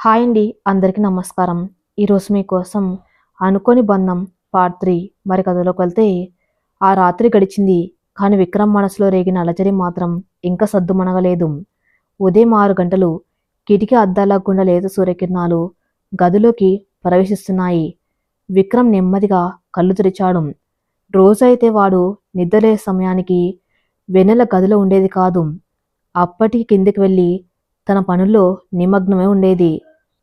Hi అండి, అందరికీ నమస్కారం. ఈరోజు మీకోసం 'అనుకోని బంధం' పార్ట్ 3 మరి కథలోకి వెళ్తే, ఆ రాత్రి గడిచింది. కానీ విక్రమ్ మనసులో రేగిన అలజడి మాత్రం ఇంకా సద్దుమణగలేదు. ఉదయం 6 గంటలు. కిటికీ అద్దాల గుండా లేత సూర్యకిరణాలు గదిలోకి ప్రవేశిస్తున్నాయి. విక్రమ్ నెమ్మదిగా కళ్ళు తెరిచాడు. రోజైతే వాడు నిద్రలే సమయానికి వెన్నెల గదిలో ఉండేది కాదు. అప్పటికి కిందికి వెళ్ళి తన పనుల్లో నిమగ్నమై ఉండేది.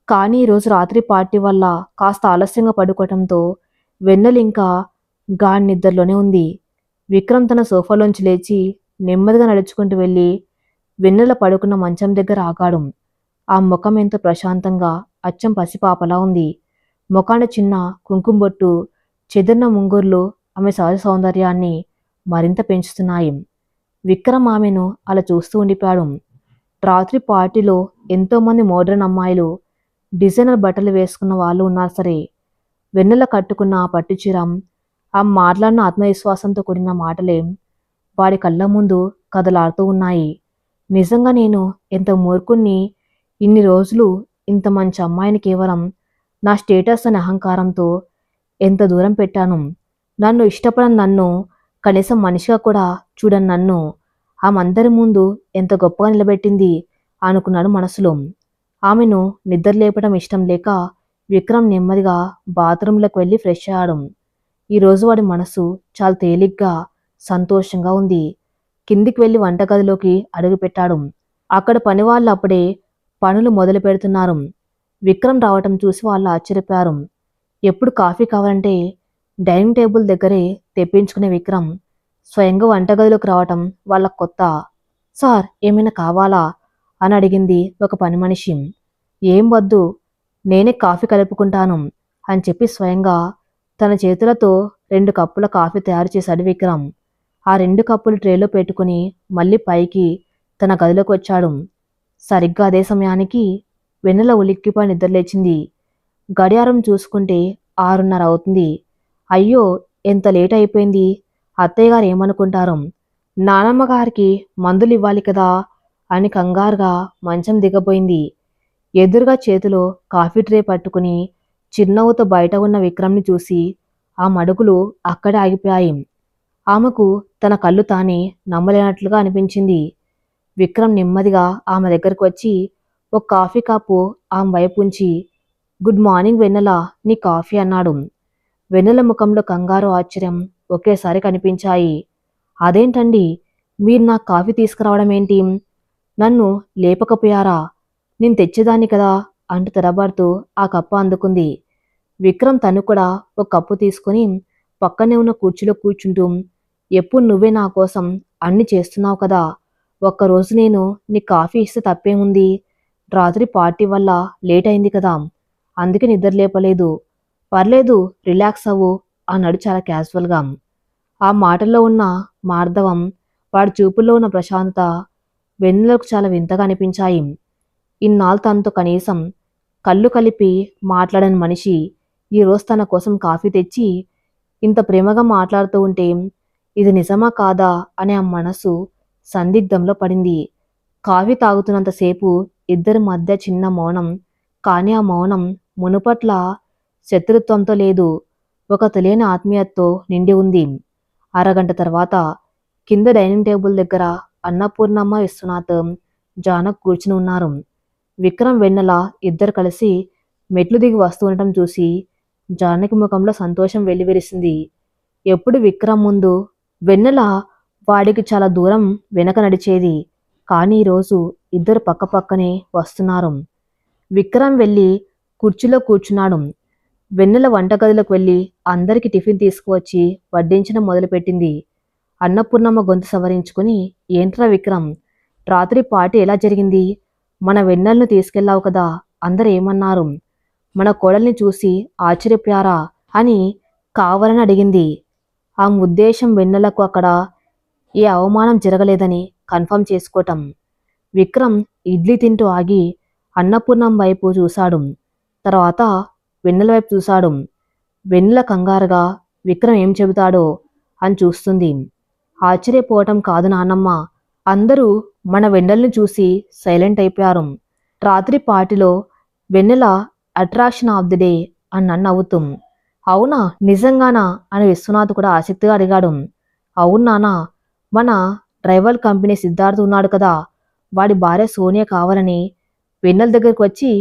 కానీ ఈరోజు రాత్రి పార్టీ వల్ల కాస్త ఆలస్యంగా పడుకోవటంతో వెన్నెల ఇంకా గాఢ నిద్రలోనే ఉంది. విక్రమ్ తన సోఫాలోంచి లేచి నెమ్మదిగా నడుచుకుంటూ వెళ్ళి వెన్నెల పడుకున్న మంచం దగ్గర ఆగాడు. ఆ ముఖం ఎంతో ప్రశాంతంగా, అచ్చం పసిపాపలా ఉంది. ముఖాన చిన్న కుంకుమ బొట్టు, చెదిరిన ముంగుర్లు ఆమె సహజ సౌందర్యాన్ని మరింత పెంచుతున్నాయి. విక్రమ్ ఆమెను అలా చూస్తూ ఉండిపోయాడు. రాత్రి పార్టీలో ఎంతోమంది మోడ్రన్ అమ్మాయిలు, డిజైనర్ బట్టలు వేసుకున్న వాళ్ళు ఉన్నారు సరే, వెన్నెల కట్టుకున్న ఆ పట్టుచీర, ఆ మాట్లాడిన ఆత్మవిశ్వాసంతో కూడిన మాటలే వాడి కళ్ళ ముందు కదలాడుతూ ఉన్నాయి. నిజంగా నేను ఎంత మూర్ఖుణ్ణి! ఇన్ని రోజులు ఇంత మంచి అమ్మాయిని కేవలం నా స్టేటస్ అనే అహంకారంతో ఎంత దూరం పెట్టాను. నన్ను ఇష్టపడని నన్ను, కనీసం మనిషిగా కూడా చూడని నన్ను ఆమందరి ముందు ఎంత గొప్పగా నిలబెట్టింది అనుకున్నాడు మనసులో. ఆమెను నిద్రలేపడం ఇష్టం లేక విక్రమ్ నెమ్మదిగా బాత్రూంలోకి వెళ్ళి ఫ్రెష్ అయ్యాడు. ఈరోజు వాడి మనసు చాలా తేలిగ్గా, సంతోషంగా ఉంది. కిందికి వెళ్ళి వంటగదిలోకి అడుగుపెట్టాడు. అక్కడ పని వాళ్ళు అప్పుడే పనులు మొదలు పెడుతున్నారు. విక్రమ్ రావటం చూసి వాళ్ళు ఆశ్చర్యపోయారు. ఎప్పుడు కాఫీ కావాలంటే డైనింగ్ టేబుల్ దగ్గరే తెప్పించుకునే విక్రమ్ స్వయంగా వంటగదిలోకి రావటం వాళ్ళకు కొత్త. సార్, ఏమైనా కావాలా అని అడిగింది ఒక పని మనిషి. ఏం వద్దు, నేనే కాఫీ కలుపుకుంటాను అని చెప్పి స్వయంగా తన చేతులతో 2 కప్పుల కాఫీ తయారు చేశాడు విక్రమ్. ఆ 2 కప్పులు ట్రేలో పెట్టుకుని మళ్ళీ పైకి తన గదిలోకి వచ్చాడు. సరిగ్గా అదే సమయానికి వెన్నెల ఉలిక్కిపై నిద్రలేచింది. గడియారం చూసుకుంటే 6:30 అవుతుంది. అయ్యో, ఎంత లేట్ అయిపోయింది! అత్తయ్య గారు ఏమనుకుంటారు? నానమ్మ గారికి మందులు ఇవ్వాలి కదా అని కంగారుగా మంచం దిగబోయింది. ఎదురుగా చేతిలో కాఫీ ట్రే పట్టుకుని చిరునవ్వుతో బయట ఉన్న విక్రమ్ని చూసి ఆ మడుగులు అక్కడే ఆగిపోయాయి. ఆమెకు తన కళ్ళు తానే నమ్మలేనట్లుగా అనిపించింది. విక్రమ్ నెమ్మదిగా ఆమె దగ్గరకు వచ్చి ఒక కాఫీ కప్పు ఆమె వైపు ఉంచి, గుడ్ మార్నింగ్ వెన్నెల, నీ కాఫీ అన్నాడు. వెన్నెల ముఖంలో కంగారు, ఆశ్చర్యం ఒకేసారి కనిపించాయి. అదేంటండి, మీరు నాకు కాఫీ తీసుకురావడం ఏంటి? నన్ను లేపకపోయారా? నేను తెచ్చేదాన్ని కదా అంటూ తెరబడుతూ ఆ కప్పు అందుకుంది. విక్రమ్ తను కూడా ఒక కప్పు తీసుకుని పక్కనే ఉన్న కుర్చీలో కూర్చుంటూ, ఎప్పుడు నువ్వే నా కోసం అన్ని చేస్తున్నావు కదా, ఒక్కరోజు నేను నీ కాఫీ ఇస్తే తప్పేముంది? రాత్రి పార్టీ వల్ల లేట్ అయింది కదా, అందుకే నిద్రలేపలేదు. పర్లేదు, రిలాక్స్ అవ్వు అన్నాడు చాలా క్యాజువల్గా. ఆ మాటల్లో ఉన్న మార్దవం, వాడి చూపుల్లో ఉన్న ప్రశాంతత వెన్నెలకు చాలా వింతగా అనిపించాయి. ఇన్నాళ్ళు తనతో కనీసం కళ్ళు కలిపి మాట్లాడని మనిషి ఈరోజు తన కోసం కాఫీ తెచ్చి ఇంత ప్రేమగా మాట్లాడుతూ ఉంటే ఇది నిజమా కాదా అనే ఆ మనసు సందిగ్ధంలో పడింది. కాఫీ తాగుతున్నంతసేపు ఇద్దరి మధ్య చిన్న మౌనం. కానీ ఆ మౌనం మునుపట్ల శత్రుత్వంతో లేదు, ఒక తెలియని ఆత్మీయతతో నిండి ఉంది. అరగంట తర్వాత కింద డైనింగ్ టేబుల్ దగ్గర అన్నపూర్ణమ్మ, విశ్వనాథ్, జానక్ కూర్చుని ఉన్నారు. విక్రమ్, వెన్నెల ఇద్దరు కలిసి మెట్లు దిగి వస్తూ ఉండటం చూసి జానకి ముఖంలో సంతోషం వెల్లివిరిసింది. ఎప్పుడు విక్రమ్ ముందు వెన్నెల వాడికి చాలా దూరం వెనక నడిచేది. కానీ ఈరోజు ఇద్దరు పక్కపక్కనే వస్తున్నారు. విక్రమ్ వెళ్ళి కుర్చీలో కూర్చున్నాడు. వెన్నెల వంటగదిలోకి వెళ్ళి అందరికీ టిఫిన్ తీసుకువచ్చి వడ్డించడం మొదలుపెట్టింది. అన్నపూర్ణమ్మ గొంతు సవరించుకుని, ఏంట్రా విక్రమ్, రాత్రి పార్టీ ఎలా జరిగింది? మన వెన్నెలను తీసుకెళ్లావు కదా, అందరూ ఏమన్నారు? మన కోడల్ని చూసి ఆశ్చర్యపోయారా అని కావాలని అడిగింది. ఆ ఉద్దేశం వెన్నెలకు అక్కడ ఏ అవమానం జరగలేదని కన్ఫర్మ్ చేసుకోవటం. విక్రమ్ ఇడ్లీ తింటూ ఆగి అన్నపూర్ణం వైపు చూశాడు. తర్వాత వెన్నెల వైపు చూశాడు. వెన్నెల కంగారుగా విక్రమ్ ఏం చెబుతాడో అని చూస్తుంది. ఆశ్చర్యపోవటం కాదు నాన్నమ్మ, అందరూ మన వెన్నెల్ని చూసి సైలెంట్ అయిపోయారు. రాత్రి పార్టీలో వెన్నెల అట్రాక్షన్ ఆఫ్ ది డే అన్నాను నవ్వుతూ. అవునా, నిజంగానా అని విశ్వనాథ్ కూడా ఆసక్తిగా అడిగాడు. అవును నానా, మన డ్రైవర్ కంపెనీ సిద్ధార్థ్ ఉన్నాడు కదా, వాడి భార్య సోనియా కావాలని వెన్నెల దగ్గరికి వచ్చి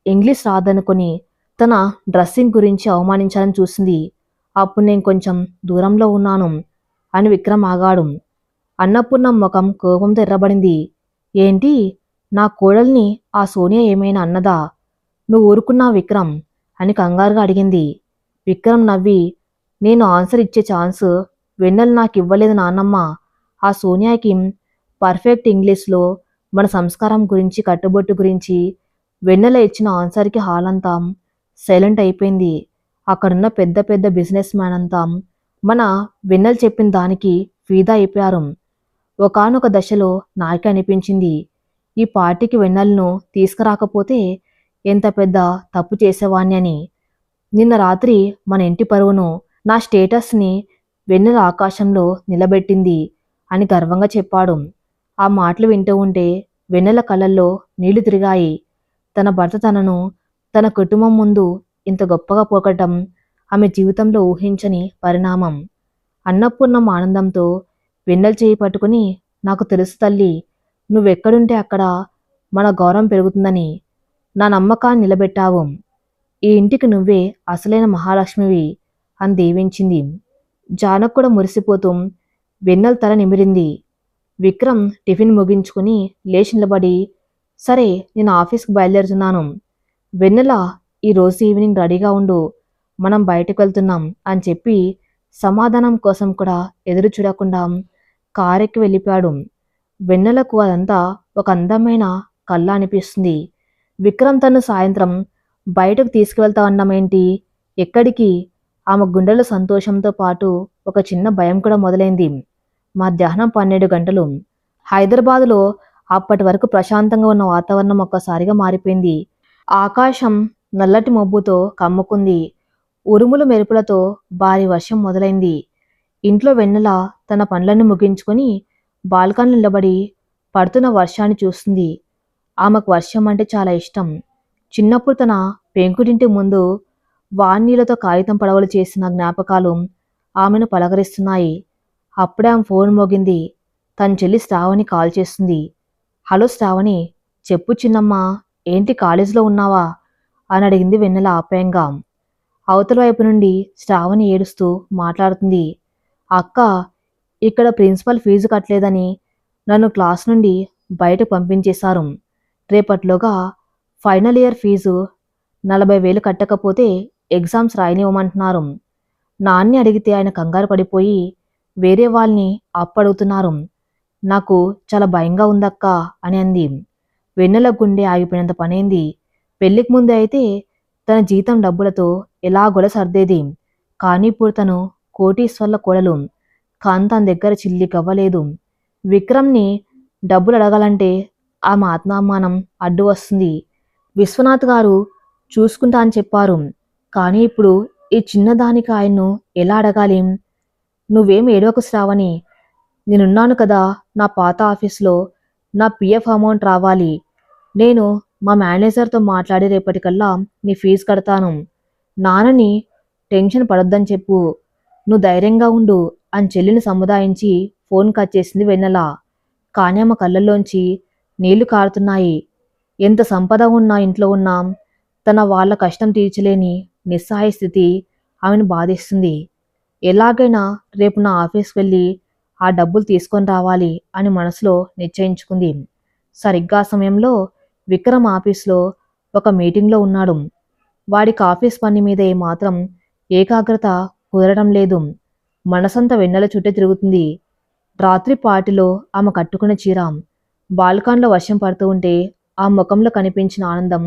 ఇంగ్లీష్ రాదనుకొని తన డ్రెస్సింగ్ గురించి అవమానించాలని చూసింది. అప్పుడు నేను కొంచెం దూరంలో ఉన్నాను అని విక్రమ్ ఆగాడు. అన్నపూర్ణ ముఖం కోపంతో ఎర్రబడింది. ఏంటి, నా కోడల్ని ఆ సోనియా ఏమైనా అన్నదా? నువ్వు ఊరుకున్నావు విక్రమ్ అని కంగారుగా అడిగింది. విక్రమ్ నవ్వి, నేను ఆన్సర్ ఇచ్చే ఛాన్స్ వెన్నెల నాకు ఇవ్వలేదు నాన్నమ్మ. ఆ సోనియాకి పర్ఫెక్ట్ ఇంగ్లీష్లో మన సంస్కారం గురించి కట్టుబొట్టు గురించి వెన్నెల ఇచ్చిన ఆన్సర్కి హాల్ అంతా సైలెంట్ అయిపోయింది. అక్కడున్న పెద్ద పెద్ద బిజినెస్ మ్యాన్ అంతా మన వెన్నెల చెప్పిన దానికి ఫీదా అయిపోయారు. ఒకానొక దశలో నాకే అనిపించింది, ఈ పార్టీకి వెన్నెలను తీసుకురాకపోతే ఎంత పెద్ద తప్పు చేసేవాణ్ణి అని. నిన్న రాత్రి మన ఇంటి పరువును, నా స్టేటస్ని వెన్నెల ఆకాశంలో నిలబెట్టింది అని గర్వంగా చెప్పాడు. ఆ మాటలు వింటూ ఉంటే వెన్నెల కళ్ళల్లో నీళ్లు తిరిగాయి. తన భర్త తనను తన కుటుంబం ముందు ఇంత గొప్పగా పోగొట్టడం ఆమె జీవితంలో ఊహించని పరిణామం. అన్నపూర్ణమ్మ ఆనందంతో వెన్నెల చేయి పట్టుకుని, నాకు తెలుసు తల్లి, నువ్వెక్కడుంటే అక్కడ మన గౌరవం పెరుగుతుందని. నా నమ్మకాన్ని నిలబెట్టావు. ఈ ఇంటికి నువ్వే అసలైన మహాలక్ష్మివి అని దీవించింది. జానక్ కూడా మురిసిపోతూ వెన్నెల తల నిమిరింది. విక్రమ్ టిఫిన్ ముగించుకుని లేచి నిలబడి, సరే నేను ఆఫీస్కి బయలుదేరుతున్నాను. వెన్నెల, ఈరోజు ఈవినింగ్ రెడీగా ఉండు, మనం బయటకు వెళ్తున్నాం అని చెప్పి సమాధానం కోసం కూడా ఎదురు చూడకుండా కారెక్కి వెళ్ళిపోయాడు. వెన్నెలకు అదంతా ఒక అందమైన కళ్ళ అనిపిస్తుంది. విక్రమ్ తను సాయంత్రం బయటకు తీసుకువెళ్తావన్నమేంటి, ఎక్కడికి? ఆమె గుండెల సంతోషంతో పాటు ఒక చిన్న భయం కూడా మొదలైంది. మధ్యాహ్నం 12 గంటలు. హైదరాబాదులో అప్పటి వరకు ప్రశాంతంగా ఉన్న వాతావరణం ఒక్కసారిగా మారిపోయింది. ఆకాశం నల్లటి మబ్బుతో కమ్ముకుంది. ఉరుములు మెరుపులతో భారీ వర్షం మొదలైంది. ఇంట్లో వెన్నెల తన పనులన్నీ ముగించుకొని బాల్కనీలో నిలబడి పడుతున్న వర్షాన్ని చూస్తుంది. ఆమెకు వర్షం అంటే చాలా ఇష్టం. చిన్నప్పుడు తన పెంకుటింటి ముందు వాన్నీళ్లతో కాగితం పడవలు చేసిన జ్ఞాపకాలు ఆమెను పలకరిస్తున్నాయి. అప్పుడే ఆమె ఫోన్ మోగింది. తన చెల్లి శ్రావణి కాల్ చేస్తుంది. హలో శ్రావణి, చెప్పు చిన్నమ్మా, ఏంటి కాలేజీలో ఉన్నావా అని అడిగింది వెన్నెల ఆప్యాయంగా. అవతల వైపు నుండి శ్రావణి ఏడుస్తూ మాట్లాడుతుంది. అక్క, ఇక్కడ ప్రిన్సిపల్ ఫీజు కట్టలేదని నన్ను క్లాస్ నుండి బయట పంపించేశారు. రేపట్లోగా ఫైనల్ ఇయర్ ఫీజు 40,000 కట్టకపోతే ఎగ్జామ్స్ రాయనివ్వమంటున్నారు. నాన్ని అడిగితే ఆయన కంగారు పడిపోయి వేరే వాళ్ళని అప్పడుగుతున్నారు. నాకు చాలా భయంగా ఉందక్క అని అంది. వెన్నెల గుండె ఆగిపోయినంత పనైంది. పెళ్లికి ముందు అయితే తన జీతం డబ్బులతో ఎలాగోలా సర్దేది. కానీ ఇప్పుడు తను కోటీశ్వర్ల కోడలు. కానీ తన దగ్గర చిల్లి గవ్వలేదు. విక్రమ్ని డబ్బులు అడగాలంటే ఆమె ఆత్మాభిమానం అడ్డు వస్తుంది. విశ్వనాథ్ గారు చూసుకుంటా అని చెప్పారు. కానీ ఇప్పుడు ఈ చిన్నదానికి ఆయన్ను ఎలా అడగాలి? నువ్వేం ఏడవకు శ్రావణి, నేనున్నాను కదా. నా పాత ఆఫీస్లో నా పిఎఫ్ అమౌంట్ రావాలి. నేను మా మేనేజర్తో మాట్లాడి రేపటికల్లా నీ ఫీజు కడతాను. నాన్నని టెన్షన్ పడొద్దని చెప్పు. నువ్వు ధైర్యంగా ఉండు అని చెల్లిని సముదాయించి ఫోన్ కట్ చేసింది వెన్నెల. కానీ ఆమె కళ్ళల్లోంచి నీళ్లు కారుతున్నాయి. ఎంత సంపద ఉన్నా ఇంట్లో ఉన్నా తన వాళ్ళ కష్టం తీర్చలేని నిస్సహాయ స్థితి ఆమెను బాధిస్తుంది. ఎలాగైనా రేపు నా ఆఫీస్కి వెళ్ళి ఆ డబ్బులు తీసుకొని రావాలి అని మనసులో నిశ్చయించుకుంది. సరిగ్గా ఆ సమయంలో విక్రమ్ ఆఫీస్లో ఒక మీటింగ్లో ఉన్నాడు. వాడికి ఆఫీస్ పని మీద ఏమాత్రం ఏకాగ్రత కుదరడం లేదు. మనసంతా వెన్నెల చుట్టే తిరుగుతుంది. రాత్రి పార్టీలో ఆమె కట్టుకున్న చీర, బాల్కాన్లో వర్షం పడుతూ ఉంటే ఆ ముఖంలో కనిపించిన ఆనందం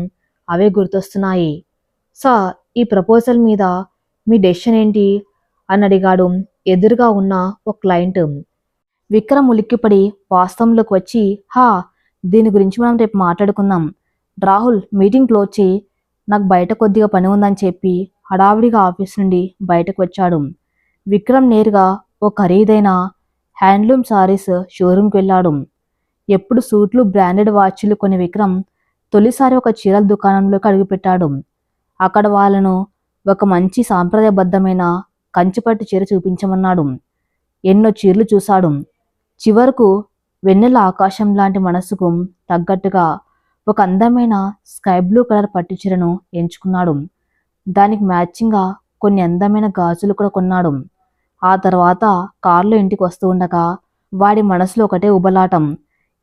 అవే గుర్తొస్తున్నాయి. సార్, ఈ ప్రపోజల్ మీద మీ డెసిషన్ ఏంటి అని అడిగాడు ఎదురుగా ఉన్న ఒక క్లయింట్. విక్రమ్ ఉలిక్కిపడి వాస్తవంలోకి వచ్చి, హా, దీని గురించి మనం రేపు మాట్లాడుకుందాం. రాహుల్, మీటింగ్ క్లోజ్ చేయి, నాకు బయట కొద్దిగా పని ఉందని చెప్పి హడావిడిగా ఆఫీస్ నుండి బయటకు వచ్చాడు. విక్రమ్ నేరుగా ఓ ఖరీదైన హ్యాండ్లూమ్ సారీస్ షోరూంకి వెళ్ళాడు. ఎప్పుడు సూట్లు బ్రాండెడ్ వాచ్లు కొని విక్రమ్ తొలిసారి ఒక చీరల దుకాణంలోకి అడుగుపెట్టాడు. అక్కడ వాళ్ళను ఒక మంచి సాంప్రదాయబద్ధమైన కంచిపట్టు చీర చూపించమన్నాడు. ఎన్నో చీరలు చూశాడు. చివరకు వెన్నెల ఆకాశం లాంటి మనసుకు తగ్గట్టుగా ఒక అందమైన స్కై బ్లూ కలర్ పట్టు చీరను ఎంచుకున్నాడు. దానికి మ్యాచింగ్గా కొన్ని అందమైన గాజులు కూడా కొన్నాడు. ఆ తర్వాత కారులో ఇంటికి వస్తూ ఉండగా వాడి మనసులో ఒకటే ఉబలాటం.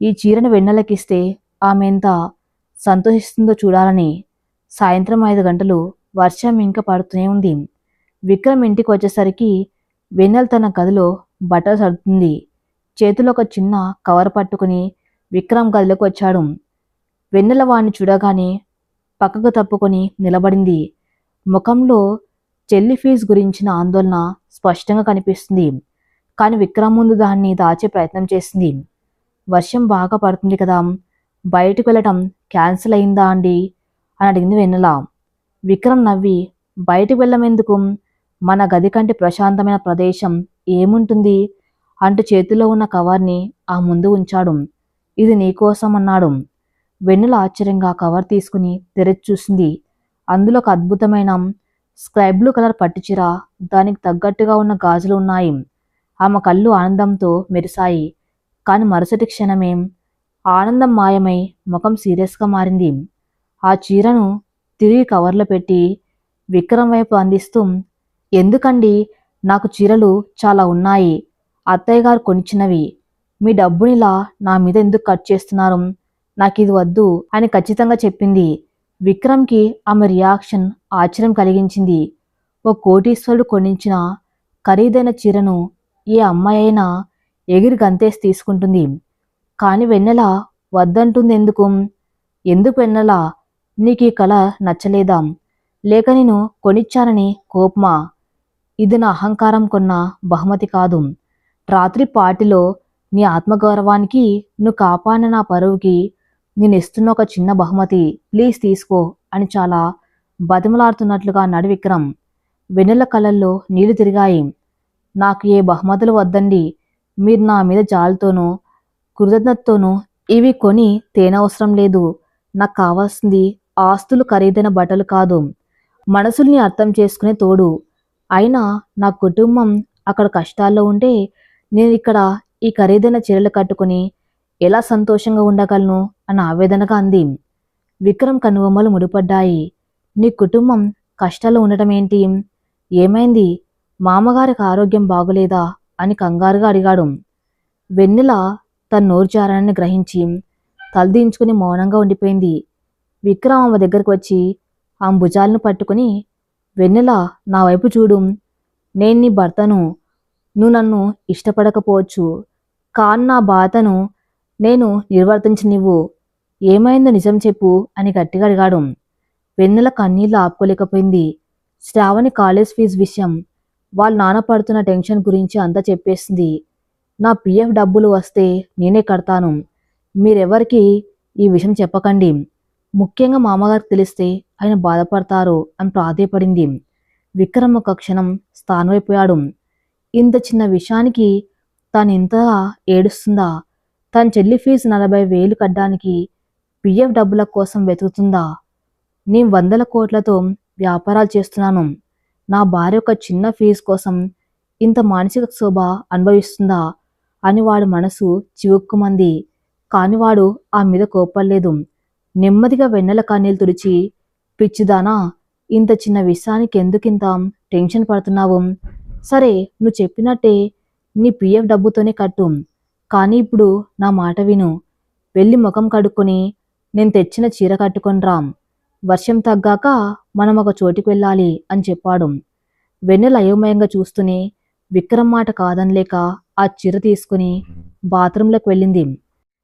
ఈ చీరను వెన్నెలకిస్తే ఆమె ఎంత సంతోషిస్తుందో చూడాలని. సాయంత్రం 5 గంటలు. వర్షం ఇంకా పడుతూనే ఉంది. విక్రమ్ ఇంటికి వచ్చేసరికి వెన్నెల తన గదిలో బట్టలు సర్దుతుంది. చేతిలో ఒక చిన్న కవర్ పట్టుకుని విక్రమ్ గదిలోకి వచ్చాడు. వెన్నెల వాణ్ణి చూడగానే పక్కకు తప్పుకొని నిలబడింది. ముఖంలో చెల్లి ఫీజు గురించిన ఆందోళన స్పష్టంగా కనిపిస్తుంది. కానీ విక్రమ్ ముందు దాన్ని దాచే ప్రయత్నం చేసింది. వర్షం బాగా పడుతుంది కదా, బయటకు వెళ్ళటం క్యాన్సిల్ అయిందా అండి అని అడిగింది వెన్నెల. విక్రమ్ నవ్వి, బయటకు వెళ్ళమెందుకు, మన గది కంటే ప్రశాంతమైన ప్రదేశం ఏముంటుంది అంటూ చేతిలో ఉన్న కవర్ని ఆ ముందు ఉంచాడు. ఇది నీకోసం అన్నాడు. వెన్నెల ఆశ్చర్యంగా కవర్ తీసుకుని తెరచి చూసింది. అందులో ఒక అద్భుతమైన స్కై బ్లూ కలర్ పట్టుచీర, దానికి తగ్గట్టుగా ఉన్న గాజులు ఉన్నాయి. ఆమె కళ్ళు ఆనందంతో మెరిశాయి. కానీ మరుసటి క్షణమే ఆనందం మాయమై ముఖం సీరియస్గా మారింది. ఆ చీరను తిరిగి కవర్లో పెట్టి విక్రమ్ వైపు అందిస్తూ, ఎందుకండి, నాకు చీరలు చాలా ఉన్నాయి, అత్తయ్య గారు కొనిచ్చినవి. మీ డబ్బునిలా నా మీద ఎందుకు ఖర్చు చేస్తున్నారు, నాకు ఇది వద్దు అని ఖచ్చితంగా చెప్పింది. విక్రమ్కి ఆమె రియాక్షన్ ఆశ్చర్యం కలిగించింది. ఓ కోటీశ్వరుడు కొనించిన ఖరీదైన చీరను ఏ అమ్మాయి అయినా ఎగిరి గంతేసి తీసుకుంటుంది. కానీ వెన్నెల వద్దంటుంది ఎందుకు? ఎందుకు వెన్నెల, నీకు ఈ కళ నచ్చలేదా, లేక నేను కొనిచ్చానని కోపమా? ఇది నా అహంకారం కొన్న బహుమతి కాదు. రాత్రి పార్టీలో నీ ఆత్మగౌరవానికి, నువ్వు కాపాడిన నా పరువుకి నేను ఇస్తున్న ఒక చిన్న బహుమతి, ప్లీజ్ తీసుకో అని చాలా బతిమలాడుతున్నట్లుగా అన్నాడు విక్రమ్. వెన్నెల కళ్ళల్లో నీళ్లు తిరిగాయి. నాకు ఏ బహుమతులు వద్దండి, మీరు నా మీద జాలితోనూ కృతజ్ఞతతోనూ ఇవి కొని తేనవసరం లేదు. నాకు కావాల్సింది ఆస్తులు, ఖరీదైన బట్టలు కాదు, మనసుల్ని అర్థం చేసుకునే తోడు. అయినా నా కుటుంబం అక్కడ కష్టాల్లో ఉంటే నేను ఇక్కడ ఈ ఖరీదైన చీరలు కట్టుకుని ఎలా సంతోషంగా ఉండగలను అని ఆవేదనగా అంది. విక్రమ్ కనుబొమ్మలు ముడిపడ్డాయి. నీ కుటుంబం కష్టాల్లో ఉండటం ఏంటి? ఏమైంది? మామగారికి ఆరోగ్యం బాగులేదా అని కంగారుగా అడిగాడు. వెన్నెల తన నోరు జారానని గ్రహించి తలదించుకుని మౌనంగా ఉండిపోయింది. విక్రమ్ ఆమె దగ్గరకు వచ్చి ఆమె భుజాలను పట్టుకుని, వెన్నెల, నా వైపు చూడు, నేను నీ భర్తను. నువ్వు నన్ను ఇష్టపడకపోవచ్చు, కానీ నా బాధను నేను నిర్వర్తించనివ్వు. ఏమైందో నిజం చెప్పు అని గట్టిగా అడిగాడు. వెన్నెల కన్నీళ్లు ఆపుకోలేకపోయింది. శ్రావణి కాలేజ్ ఫీజు విషయం, వాళ్ళ నాన్న పడుతున్న టెన్షన్ గురించి అంతా చెప్పేసింది. నా పిఎఫ్ డబ్బులు వస్తే నేనే కడతాను, మీరెవరికి ఈ విషయం చెప్పకండి, ముఖ్యంగా మామగారికి తెలిస్తే ఆయన బాధపడతారు అని ప్రాధేయపడింది. విక్రమ్ ఒక క్షణం స్థానమైపోయాడు. ఇంత చిన్న విషయానికి తాను ఇంతగా ఏడుస్తుందా? తన చెల్లి ఫీజు 40,000 కట్టడానికి పిఎఫ్ డబ్బుల కోసం వెతుకుతుందా? నేను 100 కోట్లతో వ్యాపారాలు చేస్తున్నాను, నా భార్య ఒక చిన్న ఫీజు కోసం ఇంత మానసిక శోభ అనుభవిస్తుందా అని వాడు మనసు చివుక్కుమంది. కాని వాడు ఆ మీద కోప్పలేదు. నెమ్మదిగా వెన్నెల కన్నీళ్ళు తుడిచి, పిచ్చిదానా, ఇంత చిన్న విషయానికి ఎందుకింత టెన్షన్ పడుతున్నావు? సరే, నువ్వు చెప్పినట్టే నీ పిఎఫ్ డబ్బుతోనే కట్టు, కానీ ఇప్పుడు నా మాట విను. వెళ్ళి ముఖం కడుక్కొని నేను తెచ్చిన చీర కట్టుకొని రా. వర్షం తగ్గాక మనం ఒక చోటికి వెళ్ళాలి అని చెప్పాడు. వెన్నెల అయోమయంగా చూస్తూనే విక్రమ్ మాట కాదనలేక ఆ చీర తీసుకుని బాత్రూంలోకి వెళ్ళింది.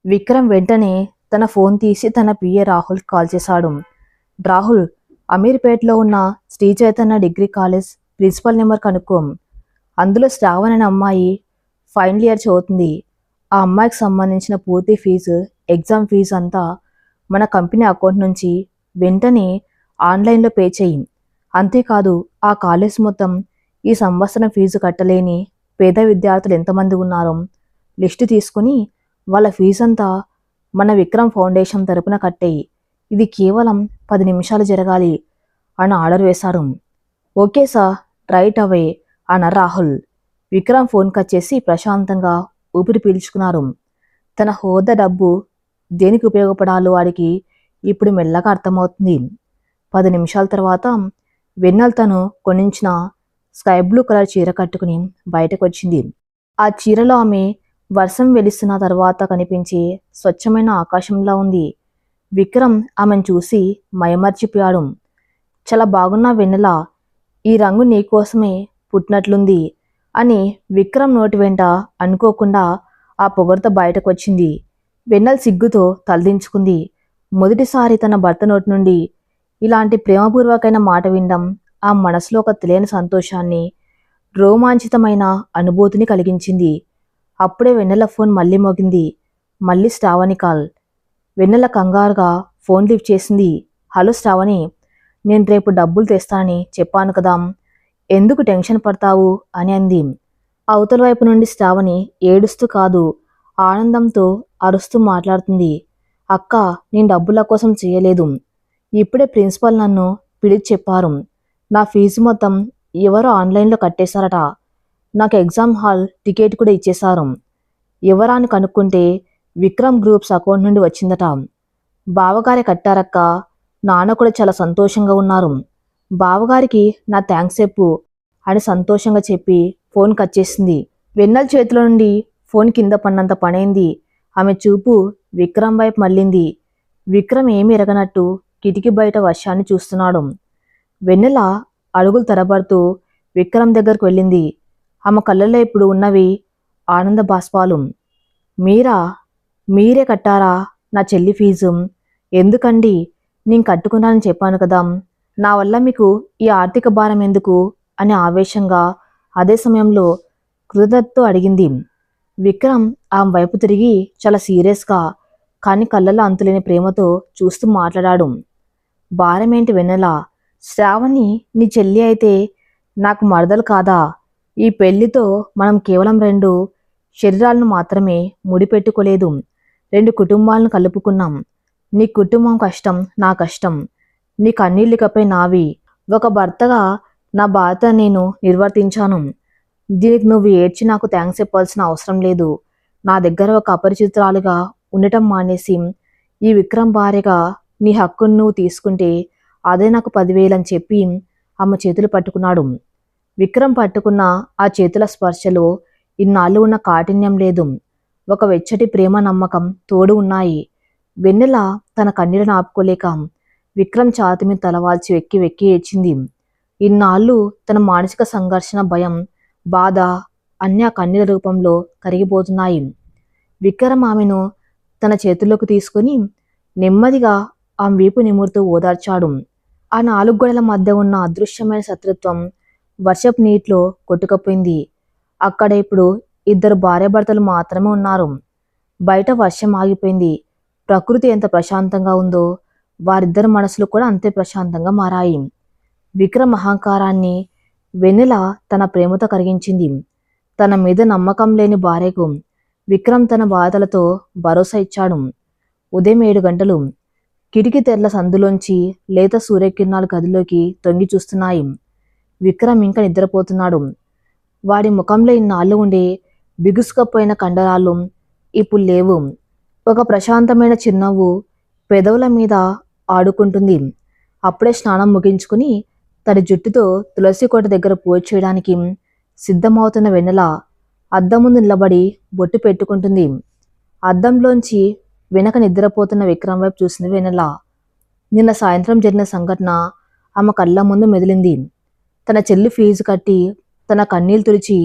విక్రమ్ వెంటనే తన ఫోన్ తీసి తన పిఏ రాహుల్కి కాల్ చేశాడు. రాహుల్, అమీర్పేటలో ఉన్న Sri Chaitanya degree college principal number కనుక్కో. అందులో శ్రావణ్ అనే అమ్మాయి ఫైనల్ ఇయర్ చదువుతుంది. ఆ అమ్మాయికి సంబంధించిన పూర్తి ఫీజు, ఎగ్జామ్ ఫీజు అంతా మన కంపెనీ అకౌంట్ నుంచి వెంటనే ఆన్లైన్లో పే చేయి. అంతేకాదు, ఆ కాలేజ్ మొత్తం ఈ సంవత్సరం ఫీజు కట్టలేని పేద విద్యార్థులు ఎంతమంది ఉన్నారో లిస్టు తీసుకుని వాళ్ళ ఫీజంతా మన విక్రమ్ ఫౌండేషన్ తరపున కట్టేయి. ఇది కేవలం 10 నిమిషాలు జరగాలి అని ఆర్డర్ వేశాడు. ఓకే సార్, రైట్ అవే అన్న రాహుల్. విక్రమ్ ఫోన్ కట్ చేసి ప్రశాంతంగా ఊపిరి పీల్చుకున్నారు. తన హోదా డబ్బు దేనికి ఉపయోగపడాలో వాడికి ఇప్పుడు మెల్లగా అర్థమవుతుంది. 10 నిమిషాల తర్వాత వెన్నెల తను కొనించిన స్కై బ్లూ కలర్ చీర కట్టుకుని బయటకు వచ్చింది. ఆ చీరలో ఆమె వర్షం వెలిస్తున్న తర్వాత కనిపించే స్వచ్ఛమైన ఆకాశంలా ఉంది. విక్రమ్ ఆమెను చూసి మైమర్చిపోయాడు. చాలా బాగున్నా వెన్నెల, ఈ రంగు నీకోసమే పుట్టినట్లుంది అని విక్రమ్ నోటి వెంట అనుకోకుండా ఆ పొగరుతో బయటకు వచ్చింది. వెన్నెల సిగ్గుతో తలదించుకుంది. మొదటిసారి తన భర్త నోటి నుండి ఇలాంటి ప్రేమపూర్వకమైన మాట వినడం ఆ మనసులో ఒక తెలియని సంతోషాన్ని, రోమాంచితమైన అనుభూతిని కలిగించింది. అప్పుడే వెన్నెల ఫోన్ మళ్ళీ మోగింది. మళ్ళీ శ్రావణి కాల్. వెన్నెల కంగారుగా ఫోన్ లిఫ్ట్ చేసింది. హలో శ్రావణి, నేను రేపు డబ్బులు తెస్తానని చెప్పాను కదా, ఎందుకు టెన్షన్ పడతావు అని అంది. అవతల వైపు నుండి శ్రావణి ఏడుస్తూ కాదు, ఆనందంతో అరుస్తూ మాట్లాడుతుంది. అక్క, నేను డబ్బుల కోసం చేయలేదు. ఇప్పుడే ప్రిన్సిపల్ నన్ను పిలిచి చెప్పారు. నా ఫీజు మొత్తం ఎవరో ఆన్లైన్లో కట్టేశారట. నాకు ఎగ్జామ్ హాల్ టికెట్ కూడా ఇచ్చేశారు. ఎవరా అని కనుక్కుంటే విక్రమ్ గ్రూప్స్ అకౌంట్ నుండి వచ్చిందట. బావగారే కట్టారక్క. నాన్న కూడా చాలా సంతోషంగా ఉన్నారు. బావగారికి నా థ్యాంక్స్ చెప్పు అని సంతోషంగా చెప్పి ఫోన్ కట్ చేసింది. వెన్నెల చేతిలో నుండి ఫోన్ కింద పడినంత పనైంది. ఆమె చూపు విక్రమ్ వైపు మళ్ళింది. విక్రమ్ ఏమీ ఎరగనట్టు కిటికీ బయట వర్షాన్ని చూస్తున్నాడు. వెన్నెల అడుగులు తడబడుతూ విక్రమ్ దగ్గరకు వెళ్ళింది. ఆమె కళ్ళల్లో ఇప్పుడు ఉన్నవి ఆనంద బాష్పాలు. మీరే కట్టారా నా చెల్లి ఫీజు? ఎందుకండి, నేను కట్టుకున్నానని చెప్పాను కదా, నా వల్ల మీకు ఈ ఆర్థిక భారం ఎందుకు అని ఆవేశంగా, అదే సమయంలో కృతజ్ఞతతో అడిగింది. విక్రమ్ ఆమె వైపు తిరిగి చాలా సీరియస్గా కానీ కళ్ళల్లో అంతులేని ప్రేమతో చూస్తూ మాట్లాడాడు. భారమేంటి వెన్నెల, శ్రావణి నీ చెల్లి అయితే నాకు మరదలు కాదా? ఈ పెళ్లితో మనం కేవలం 2 శరీరాలను మాత్రమే ముడిపెట్టుకోలేదు, 2 కుటుంబాలను కలుపుకున్నాం. నీ కుటుంబం కష్టం నా కష్టం, నీ కన్నీళ్ళికపై నావి. ఒక భర్తగా నా బాధ్యత నేను నిర్వర్తించాను. దీనికి నువ్వు ఏడ్చి నాకు థ్యాంక్స్ చెప్పాల్సిన అవసరం లేదు. నా దగ్గర ఒక అపరిచితురాలుగా ఉండటం మానేసి ఈ విక్రమ్ భార్యగా నీ హక్కును నువ్వు తీసుకుంటే అదే నాకు 10,000 అని చెప్పి ఆమె చేతులు పట్టుకున్నాడు. విక్రమ్ పట్టుకున్న ఆ చేతుల స్పర్శలో ఇన్నాళ్ళు ఉన్న కాఠిన్యం లేదు, ఒక వెచ్చటి ప్రేమ నమ్మకం తోడు ఉన్నాయి. వెన్నెల తన కన్నీళ్లను ఆపుకోలేక విక్రమ్ ఛాతి మీద తలవాల్చి వెక్కి వెక్కి ఏడ్చింది. ఇన్నాళ్ళు తన మానసిక సంఘర్షణ, భయం, బాధ అన్నీ ఆ కన్నీల రూపంలో కరిగిపోతున్నాయి. విక్రమ్ ఆమెను తన చేతుల్లోకి తీసుకుని నెమ్మదిగా ఆమె వీపు నిమురుతూ ఓదార్చాడు. ఆ 4 గోడల మధ్య ఉన్న అదృశ్యమైన శత్రుత్వం వర్షపు నీటిలో కొట్టుకుపోయింది. అక్కడ ఇప్పుడు 2 భార్యాభర్తలు మాత్రమే ఉన్నారు. బయట వర్షం ఆగిపోయింది. ప్రకృతి ఎంత ప్రశాంతంగా ఉందో వారిద్దరి మనసులు కూడా అంతే ప్రశాంతంగా మారాయి. విక్రమ్ అహంకారాన్ని వెన్నెల తన ప్రేమతో కరిగించింది. తన మీద నమ్మకం లేని భార్యకు విక్రమ్ తన బాధలతో భరోసా ఇచ్చాడు. ఉదయం 7 గంటలు. కిటికీ తెరల సందులోంచి లేత సూర్యకిరణాలు గదిలోకి తొంగి చూస్తున్నాయి. విక్రమ్ ఇంకా నిద్రపోతున్నాడు. వాడి ముఖంలో ఇన్నాళ్ళు ఉండే బిగుసుకపోయిన కండరాలు ఇప్పుడు లేవు. ఒక ప్రశాంతమైన చిరునవ్వు పెదవుల మీద ఆడుకుంటుంది. అప్పుడే స్నానం ముగించుకుని తన జుట్టుతో తులసి కోట దగ్గర పూజ చేయడానికి సిద్ధమవుతున్న వెన్నెల అద్దం ముందు నిలబడి బొట్టు పెట్టుకుంటుంది. అద్దంలోంచి వెనక నిద్రపోతున్న విక్రమ్ వైపు చూసింది వెన్నెల. నిన్న సాయంత్రం జరిగిన సంఘటన ఆమె కళ్ళ ముందు మెదిలింది. తన చెల్లి ఫీజు కట్టి తన కన్నీళ్లు తుడిచి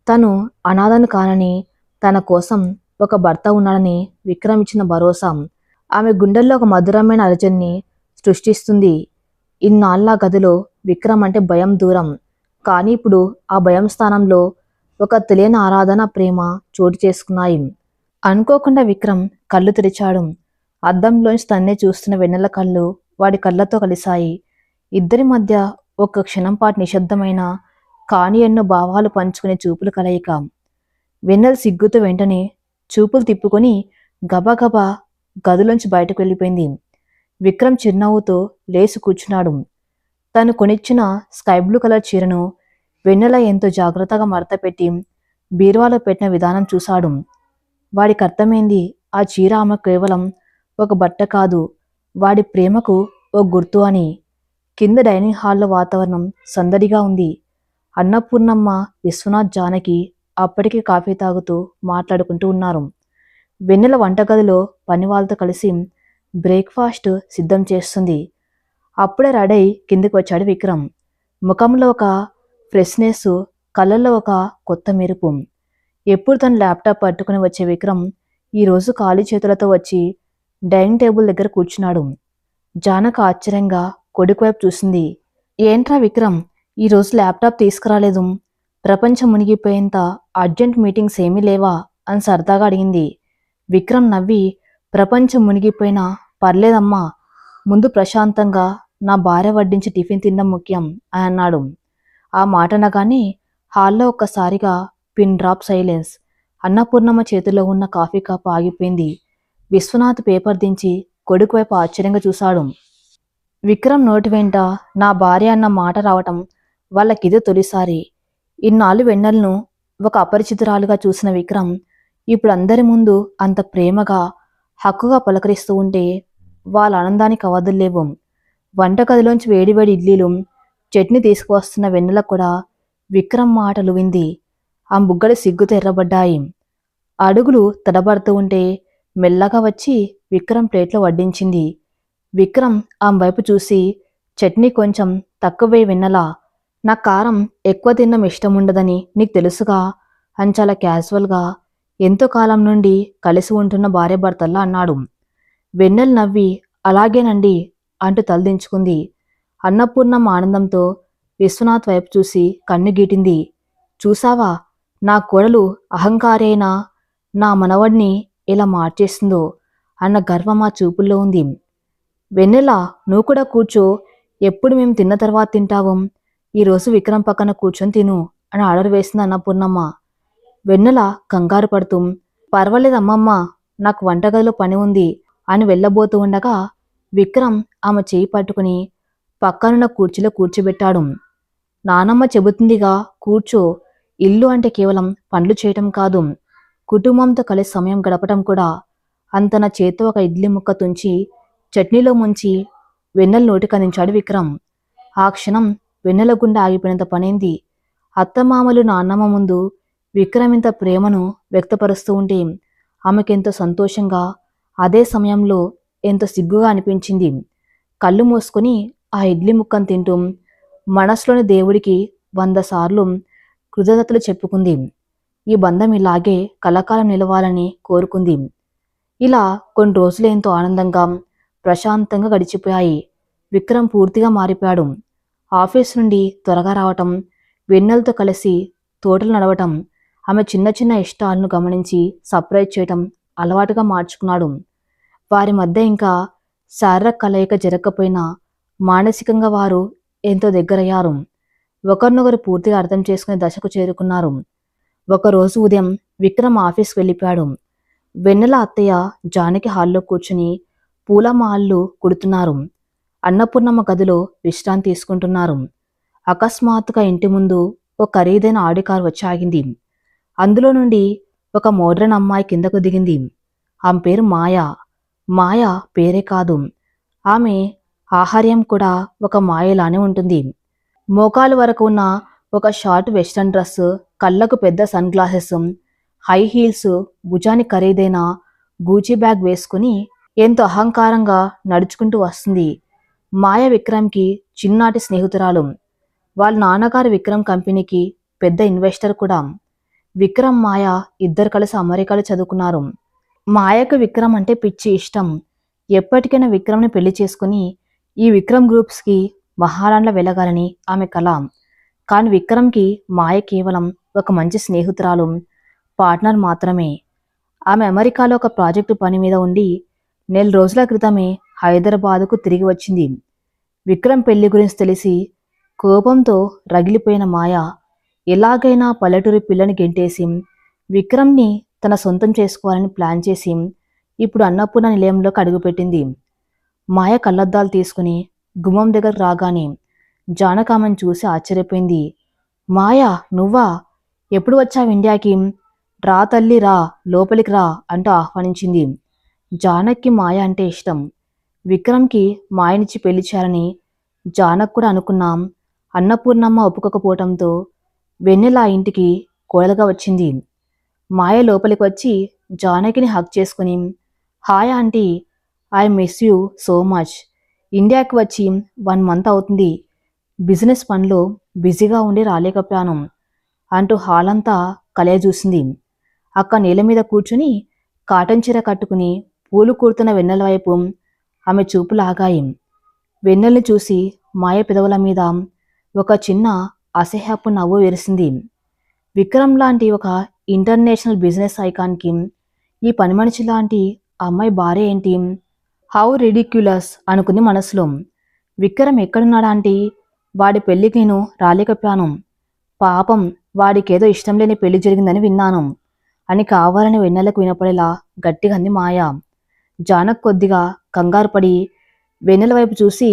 తను అనాథను కానని, తన కోసం ఒక భర్త ఉన్నాడని విక్రమ్ ఇచ్చిన భరోసా ఆమె గుండెల్లో ఒక మధురమైన అలజడిని సృష్టిస్తుంది. ఇన్నాళ్ళ గదిలో విక్రమ్ అంటే భయం దూరం, కానీ ఇప్పుడు ఆ భయం స్థానంలో ఒక తెలియని ఆరాధన, ప్రేమ చోటు చేసుకున్నాయి. అనుకోకుండా విక్రమ్ కళ్ళు తెరిచాడు. అద్దంలోంచి తన్నే చూస్తున్న వెన్నెల కళ్ళు వాడి కళ్ళతో కలిశాయి. ఇద్దరి మధ్య ఒక క్షణం పాటు నిశ్శబ్దమైన కానీ ఎన్నో భావాలు పంచుకునే చూపులు కలయిక. వెన్నెల సిగ్గుతో వెంటనే చూపులు తిప్పుకొని గబగబా గదిలోంచి బయటకు వెళ్ళిపోయింది. విక్రమ్ చిరునవ్వుతో లేచి కూర్చున్నాడు. తను కొనిచ్చిన స్కై బ్లూ కలర్ చీరను వెన్నెల ఎంతో జాగ్రత్తగా మడతపెట్టి బీరువాలో పెట్టిన విధానం చూశాడు. వాడికి అర్థమైంది, ఆ చీర ఆమె కేవలం ఒక బట్ట కాదు, వాడి ప్రేమకు ఓ గుర్తు అని. కింద డైనింగ్ హాల్లో వాతావరణం సందడిగా ఉంది. అన్నపూర్ణమ్మ, విశ్వనాథ్, జానకి అప్పటికి కాఫీ తాగుతూ మాట్లాడుకుంటూ ఉన్నారు. వెన్నెల వంటగదిలో పని వాళ్ళతో కలిసి బ్రేక్ఫాస్ట్ సిద్ధం చేస్తుంది. అప్పుడే రెడీ కిందికి వచ్చాడు విక్రమ్. ముఖంలో ఒక ఫ్రెష్నెస్, కళ్ళల్లో ఒక కొత్త మెరుపు. ఎప్పుడు తన ల్యాప్టాప్ పట్టుకుని వచ్చే విక్రమ్ ఈరోజు ఖాళీ చేతులతో వచ్చి డైనింగ్ టేబుల్ దగ్గర కూర్చున్నాడు. జానక ఆశ్చర్యంగా కొడుకు వైపు చూసింది. ఏంట్రా విక్రమ్, ఈరోజు ల్యాప్టాప్ తీసుకురాలేదు? ప్రపంచం మునిగిపోయేంత అర్జెంట్ మీటింగ్స్ ఏమీ లేవా అని సరదాగా అడిగింది. విక్రమ్ నవ్వి, ప్రపంచం మునిగిపోయినా పర్లేదమ్మా, ముందు ప్రశాంతంగా నా భార్య వడ్డించి టిఫిన్ తినడం ముఖ్యం అని అన్నాడు. ఆ మాట అనగానే హాల్లో ఒక్కసారిగా పిన్ డ్రాప్ సైలెన్స్. అన్నపూర్ణమ్మ చేతిలో ఉన్న కాఫీ కప్ ఆగిపోయింది. విశ్వనాథ్ పేపర్ దించి కొడుకు వైపు ఆశ్చర్యంగా చూశాడు. విక్రమ్ నోటి వెంట నా భార్య అన్న మాట రావటం వాళ్ళకిదే తొలిసారి. ఇన్నాళ్ళు వెన్నెలను ఒక అపరిచితురాలుగా చూసిన విక్రమ్ ఇప్పుడు అందరి ముందు అంత ప్రేమగా, హక్కుగా పలకరిస్తూ ఉంటే వాళ్ళ ఆనందానికి అవధుల్లేవు. వంటగదిలోంచి వేడివేడి ఇడ్లీలు, చట్నీ తీసుకువస్తున్న వెన్నెల కూడా విక్రమ్ మాటలు వింది. ఆ బుగ్గలు సిగ్గుతో ఎర్రబడ్డాయి. అడుగులు తడబడుతూ ఉంటే మెల్లగా వచ్చి విక్రమ్ ప్లేట్లో వడ్డించింది. విక్రమ్ ఆమె వైపు చూసి, చట్నీ కొంచెం తక్కువే వెన్నెలా, నా కారం ఎక్కువ తినడం ఇష్టం ఉండదని నీకు తెలుసుగా అని చాలా క్యాజువల్గా, ఎంతో కాలం నుండి కలిసి ఉంటున్న భార్యాభర్తల్లా అన్నాడు. వెన్నెల నవ్వి అలాగేనండి అంటూ తలదించుకుంది. అన్నపూర్ణమ్మ ఆనందంతో విశ్వనాథ్ వైపు చూసి కన్ను గీటింది. చూసావా, నా కోడలు అహంకారి అయినా నా మనవడిని ఎలా మార్చేస్తుందో అన్న గర్వం ఆ చూపుల్లో ఉంది. వెన్నెల, నువ్వు కూడా కూర్చో, ఎప్పుడు మేము తిన్న తర్వాత తింటావు, ఈరోజు విక్రమ్ పక్కన కూర్చొని తిను అని ఆర్డర్ వేసింది అన్నపూర్ణమ్మ. వెన్నెల కంగారు పడుతూ, పర్వాలేదమ్మమ్మ, నాకు వంటగదిలో పని ఉంది అని వెళ్ళబోతూ ఉండగా విక్రమ్ ఆమె చేయి పట్టుకుని పక్కనున్న కుర్చీలో కూర్చోబెట్టాడు. నానమ్మ చెబుతుందిగా, కూర్చో, ఇల్లు అంటే కేవలం పనులు చేయటం కాదు, కుటుంబంతో కలిసి సమయం గడపటం కూడా. అంతన చేత్తో ఒక ఇడ్లీ ముక్క తుంచి చట్నీలో ముంచి వెన్నెల నోటికందించాడు విక్రమ్. ఆ క్షణం వెన్నెల గుండె ఆగిపోయినంత పనైంది. అత్తమామలు, నాన్నమ్మ ముందు విక్రమ్ ఇంత ప్రేమను వ్యక్తపరుస్తూ ఉంటే ఆమెకెంతో సంతోషంగా, అదే సమయంలో ఎంతో సిగ్గుగా అనిపించింది. కళ్ళు మూసుకొని ఆ ఇడ్లీ ముక్కను తింటూ మనసులోని దేవుడికి 100 సార్లు కృతజ్ఞతలు చెప్పుకుంది. ఈ బంధం ఇలాగే కలకాలం నిలవాలని కోరుకుంది. ఇలా కొన్ని రోజులు ఎంతో ఆనందంగా, ప్రశాంతంగా గడిచిపోయాయి. విక్రమ్ పూర్తిగా మారిపోయాడు. ఆఫీస్ నుండి త్వరగా రావటం, వెన్నెలతో కలిసి తోటలు నడవటం, ఆమె చిన్న చిన్న ఇష్టాలను గమనించి సర్ప్రైజ్ చేయటం అలవాటుగా మార్చుకున్నాడు. వారి మధ్య ఇంకా శారీరక కలయిక జరగకపోయినా మానసికంగా వారు ఎంతో దగ్గరయ్యారు. ఒకరినొకరు పూర్తిగా అర్థం చేసుకునే దశకు చేరుకున్నారు. ఒకరోజు ఉదయం విక్రమ్ ఆఫీస్కి వెళ్ళిపోయాడు. వెన్నెల అత్తయ్య జానకి హాల్లో కూర్చుని పూలమాలలు కుడుతున్నారు. అన్నపూర్ణమ్మ గదిలో విశ్రాంతి తీసుకుంటున్నారు. అకస్మాత్తుగా ఇంటి ముందు ఒక ఖరీదైన ఆడి కారు వచ్చి ఆగింది. అందులో నుండి ఒక మోడ్రన్ అమ్మాయి కిందకు దిగింది. ఆమె పేరు మాయా. మాయ పేరే కాదు, ఆమె ఆహార్యం కూడా ఒక మాయలానే ఉంటుంది. మోకాలు వరకు ఉన్న ఒక షార్ట్ వెస్ట్రన్ డ్రెస్, కళ్ళకు పెద్ద సన్ గ్లాసెస్, హై హీల్స్, భుజానికి ఖరీదైన గూచీ బ్యాగ్ వేసుకుని ఎంతో అహంకారంగా నడుచుకుంటూ వస్తుంది. మాయ విక్రమ్కి చిన్నాటి స్నేహితురాలు. వాళ్ళ నాన్నగారు విక్రమ్ కంపెనీకి పెద్ద ఇన్వెస్టర్ కూడా. విక్రమ్, మాయ ఇద్దరు కలిసి అమెరికాలో చదువుకున్నారు. మాయకు విక్రమ్ అంటే పిచ్చి ఇష్టం. ఎప్పటికైనా విక్రమ్ని పెళ్లి చేసుకుని ఈ విక్రమ్ గ్రూప్స్కి మహారాణిలా వెలగాలని ఆమె కల. కానీ విక్రమ్కి మాయ కేవలం ఒక మంచి స్నేహితురాలు, పార్ట్నర్ మాత్రమే. ఆమె అమెరికాలో ఒక ప్రాజెక్టు పని మీద ఉండి 4 రోజుల క్రితమే హైదరాబాదుకు తిరిగి వచ్చింది. విక్రమ్ పెళ్లి గురించి తెలిసి కోపంతో రగిలిపోయిన మాయ ఎలాగైనా పల్లెటూరి పిల్లని గెంటేసి విక్రమ్ని తన సొంతం చేసుకోవాలని ప్లాన్ చేసి ఇప్పుడు అన్నపూర్ణ నిలయంలోకి అడుగుపెట్టింది. మాయ కళ్ళద్దాలు తీసుకుని గుమ్మం దగ్గరకు రాగానే జానకి ఆమెను చూసి ఆశ్చర్యపోయింది. మాయా, నువ్వా? ఎప్పుడు వచ్చావు ఇండియాకి? రా తల్లి రా, లోపలికి రా అంటూ ఆహ్వానించింది. జానకి మాయ అంటే ఇష్టం. విక్రమ్కి మాయనిచ్చి పెళ్లి చేయాలని జానక్ కూడా అనుకున్నాం. అన్నపూర్ణమ్మ ఒప్పుకోకపోవటంతో వెన్నెల ఆ ఇంటికి కోడలుగా వచ్చింది. మాయ లోపలికి వచ్చి జానకిని హగ్ చేసుకుని, hi aunty, I miss you so much. ఇండియాకి వచ్చి 1 మంత్ అవుతుంది. బిజినెస్ పనిలో బిజీగా ఉండి రాలేకపోయాను అంటూ హాల్ అంతా కలయజూసింది. అక్క నేల మీద కూర్చుని కాటన్ చీర కట్టుకుని పూలు కూరుతున్న వెన్నెల వైపు ఆమె చూపులు ఆగాయి. వెన్నెల్ని చూసి మాయ పెదవుల మీద ఒక చిన్న అసహ్యపు నవ్వు విరిసింది. విక్రమ్ లాంటి ఒక ఇంటర్నేషనల్ బిజినెస్ ఐకాన్కి ఈ పని మనిషి లాంటి అమ్మాయి భార్య ఏంటి? హౌ రిడిక్యులస్ అనుకుంది మనసులో. విక్రమ్ ఎక్కడున్నాడాంటీ? వాడి పెళ్లికి నేను రాలేకపోయాను. పాపం, వాడికేదో ఇష్టం లేని పెళ్లి జరిగిందని విన్నాను అని కావాలని వెన్నెలకు వినపడేలా గట్టిగా అంది మాయ. జానక్ కొద్దిగా కంగారు పడి వెన్నెల వైపు చూసి,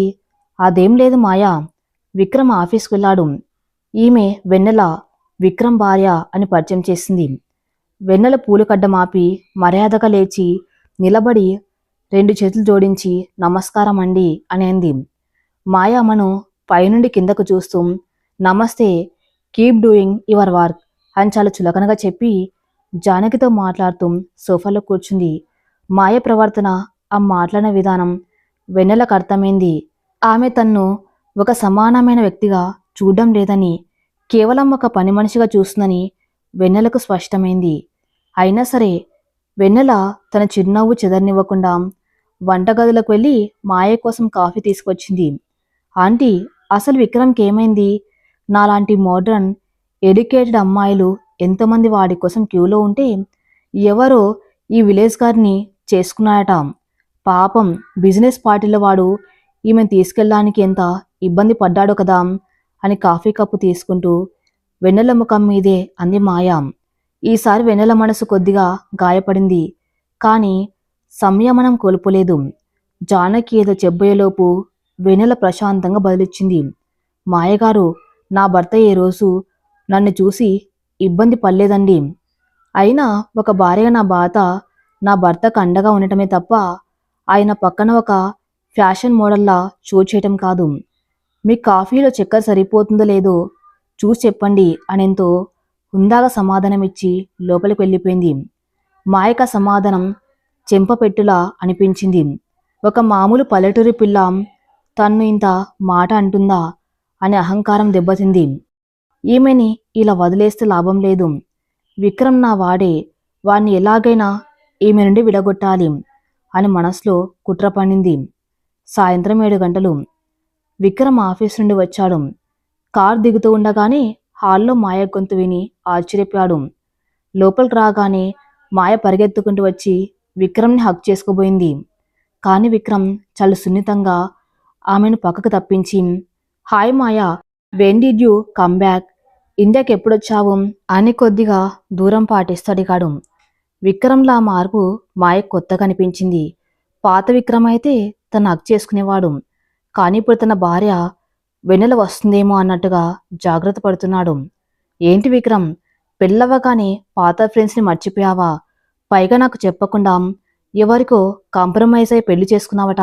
అదేం లేదు మాయా, విక్రమ్ ఆఫీస్కి వెళ్ళాడు. ఈమె వెన్నెల, విక్రమ్ భార్య అని పరిచయం చేసింది. వెన్నెల పూలకడ్డ మాపి మర్యాదగా లేచి నిలబడి 2 చేతులు జోడించి నమస్కారం అండి అని అంది. మాయ ఆమెను పైనుండి కిందకు చూస్తూ నమస్తే, కీప్ డూయింగ్ యువర్ వర్క్ అని చాలా చులకనగా చెప్పి జానకితో మాట్లాడుతూ సోఫాలో కూర్చుంది. మాయ ప్రవర్తన, ఆ మాట్లాడిన విధానం వెన్నెలకు అర్థమైంది. ఆమె తన్ను ఒక సమానమైన వ్యక్తిగా చూడడం లేదని, కేవలం ఒక పని మనిషిగా చూస్తుందని వెన్నెలకు స్పష్టమైంది. అయినా సరే వెన్నెల తన చిరునవ్వు చెదరనివ్వకుండా వంటగదిలోకి వెళ్ళి మాయ కోసం కాఫీ తీసుకొచ్చింది. ఆంటీ, అసలు విక్రమ్కి ఏమైంది? నాలాంటి మోడ్రన్ ఎడ్యుకేటెడ్ అమ్మాయిలు ఎంతోమంది వాడి కోసం క్యూలో ఉంటే ఎవరో ఈ విలేజ్ గారిని చేసుకున్నాడట. పాపం, బిజినెస్ పార్టీలో వాడు ఈమెను తీసుకెళ్ళడానికి ఎంత ఇబ్బంది పడ్డాడో కదా అని కాఫీ కప్పు తీసుకుంటూ వెన్నెల ముఖం మీదే అంది మాయ. ఈసారి వెన్నెల మనసు కొద్దిగా గాయపడింది. కానీ సంయమనం కోల్పోలేదు. జానకి ఏదో చెప్పబోయేలోపు వెన్నెల ప్రశాంతంగా బదిలిచ్చింది. మాయగారు, నా భర్త ఏ రోజు నన్ను చూసి ఇబ్బంది పడలేదండి. అయినా ఒక భార్యగా నా భర్తకు అండగా ఉండటమే తప్ప ఆయన పక్కన ఒక ఫ్యాషన్ మోడల్లా షో చేయటం కాదు. మీ కాఫీలో చక్కెర సరిపోతుందో లేదో చూసి చెప్పండి అనేంతో హుందాగా సమాధానమిచ్చి లోపలికి వెళ్ళిపోయింది. మాయక సమాధానం చెంపపెట్టులా అనిపించింది. ఒక మామూలు పల్లెటూరి పిల్ల తన్ను ఇంత మాట అంటుందా అనే అహంకారం దెబ్బతింది. ఈమెని ఇలా వదిలేస్తే లాభం లేదు. విక్రమ్ నా వాడే, వాణ్ణి ఎలాగైనా ఈమె నుండి విడగొట్టాలి అని మనసులో కుట్ర పన్నింది. సాయంత్రం 7 గంటలు. విక్రమ్ ఆఫీస్ నుండి వచ్చాడు. కార్ దిగుతూ ఉండగానే హాల్లో మాయ గొంతు విని ఆశ్చర్యపోయాడు. లోపలికి రాగానే మాయ పరిగెత్తుకుంటూ వచ్చి విక్రమ్ని హక్ చేసుకోబోయింది. కానీ విక్రమ్ చాలా సున్నితంగా ఆమెను పక్కకు తప్పించి, hi Maya, when did you come back? ఇండియాకి ఎప్పుడొచ్చావు అని కొద్దిగా దూరం పాటిస్తూ అడిగాడు. విక్రమ్లా మార్పు మాయ కొత్తగా అనిపించింది. పాత విక్రమ్ అయితే తను హక్ చేసుకునేవాడు. కానీ ఇప్పుడు తన భార్య వెన్నెల వస్తుందేమో అన్నట్టుగా జాగ్రత్త పడుతున్నాడు. ఏంటి విక్రమ్, పెళ్ళవగానే పాత ఫ్రెండ్స్ని మర్చిపోయావా? పైగా నాకు చెప్పకుండా ఎవరికో కాంప్రమైజ్ అయి పెళ్లి చేసుకున్నావట.